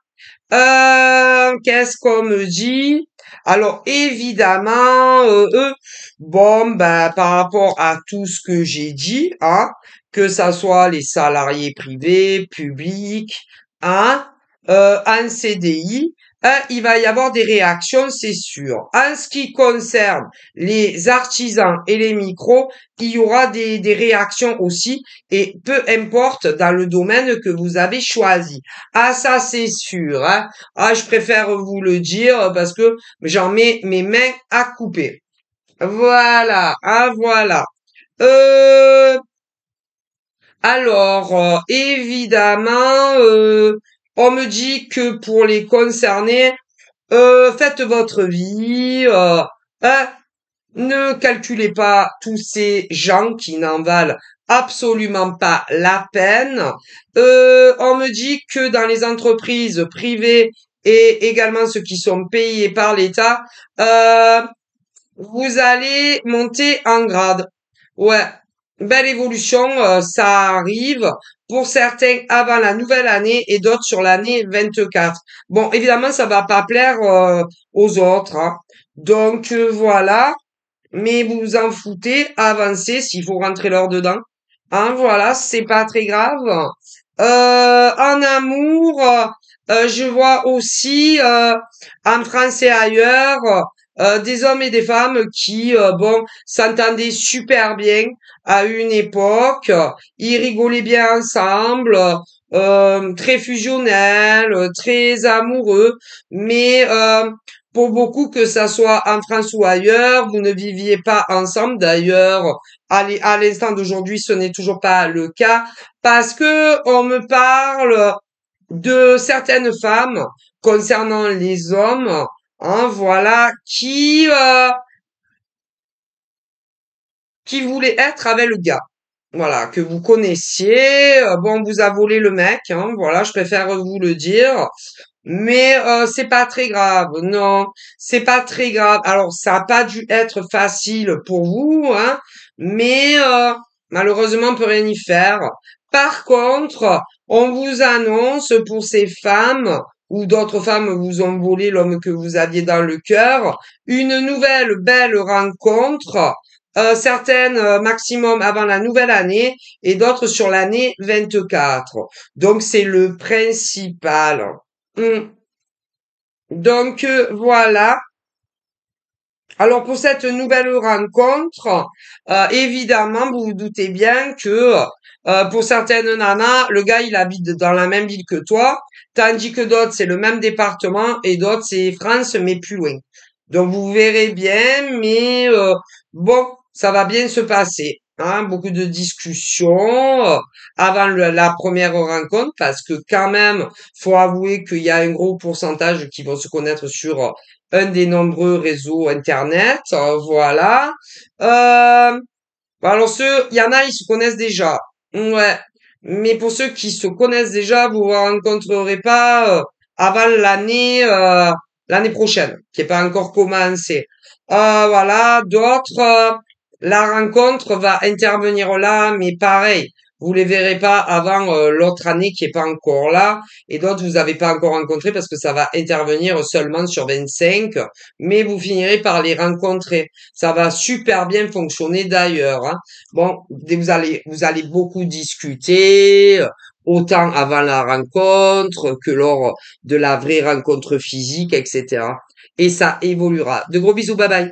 Qu'est-ce qu'on me dit? Alors, évidemment, bon, ben, par rapport à tout ce que j'ai dit, hein, que ça soit les salariés privés, publics, hein, en CDI, hein, il va y avoir des réactions, c'est sûr. En ce qui concerne les artisans et les micros, il y aura des réactions aussi, et peu importe dans le domaine que vous avez choisi. Ah, ça, c'est sûr, hein. Ah, je préfère vous le dire parce que j'en mets mes mains à couper. Voilà, ah, voilà. Alors, évidemment, on me dit que pour les concerner, faites votre vie, hein, ne calculez pas tous ces gens qui n'en valent absolument pas la peine. On me dit que dans les entreprises privées et également ceux qui sont payés par l'État, euh, vous allez monter en grade. Ouais, belle évolution, ça arrive pour certains avant la nouvelle année et d'autres sur l'année 24. Bon, évidemment, ça va pas plaire aux autres, hein. Donc voilà, mais vous vous en foutez, avancez s'il faut rentrer l'heure dedans. Hein, voilà, c'est pas très grave. En amour, je vois aussi en France et ailleurs des hommes et des femmes qui, bon, s'entendaient super bien à une époque. Ils rigolaient bien ensemble, très fusionnels, très amoureux, mais pour beaucoup, que ça soit en France ou ailleurs, vous ne viviez pas ensemble. D'ailleurs, à l'instant d'aujourd'hui, ce n'est toujours pas le cas parce que on me parle de certaines femmes concernant les hommes, hein, voilà, qui voulaient être avec le gars. Voilà, que vous connaissiez. Bon, on vous a volé le mec, hein, voilà, je préfère vous le dire. Mais c'est pas très grave, non, c'est pas très grave. Alors ça a pas dû être facile pour vous, hein, mais malheureusement on peut rien y faire. Par contre, on vous annonce pour ces femmes ou d'autres femmes vous ont volé l'homme que vous aviez dans le cœur, une nouvelle belle rencontre. Certaines maximum avant la nouvelle année et d'autres sur l'année 24. Donc c'est le principal. Hmm. Donc voilà. Alors pour cette nouvelle rencontre, évidemment, vous vous doutez bien que pour certaines nanas, le gars il habite dans la même ville que toi, tandis que d'autres c'est le même département et d'autres c'est France mais plus loin. Donc vous verrez bien, mais bon, ça va bien se passer. Hein, beaucoup de discussions avant la première rencontre parce que quand même, faut avouer qu'il y a un gros pourcentage qui vont se connaître sur un des nombreux réseaux internet, voilà. Euh, alors ceux, il y en a, ils se connaissent déjà, ouais. Mais pour ceux qui se connaissent déjà, vous ne rencontrerez pas avant l'année prochaine, qui n'est pas encore commencée. Voilà, d'autres, la rencontre va intervenir là, mais pareil. Vous les verrez pas avant l'autre année qui est pas encore là, et d'autres vous avez pas encore rencontré parce que ça va intervenir seulement sur 25, mais vous finirez par les rencontrer. Ça va super bien fonctionner d'ailleurs, hein. Bon, vous allez beaucoup discuter, autant avant la rencontre que lors de la vraie rencontre physique, etc. Et ça évoluera. De gros bisous, bye bye.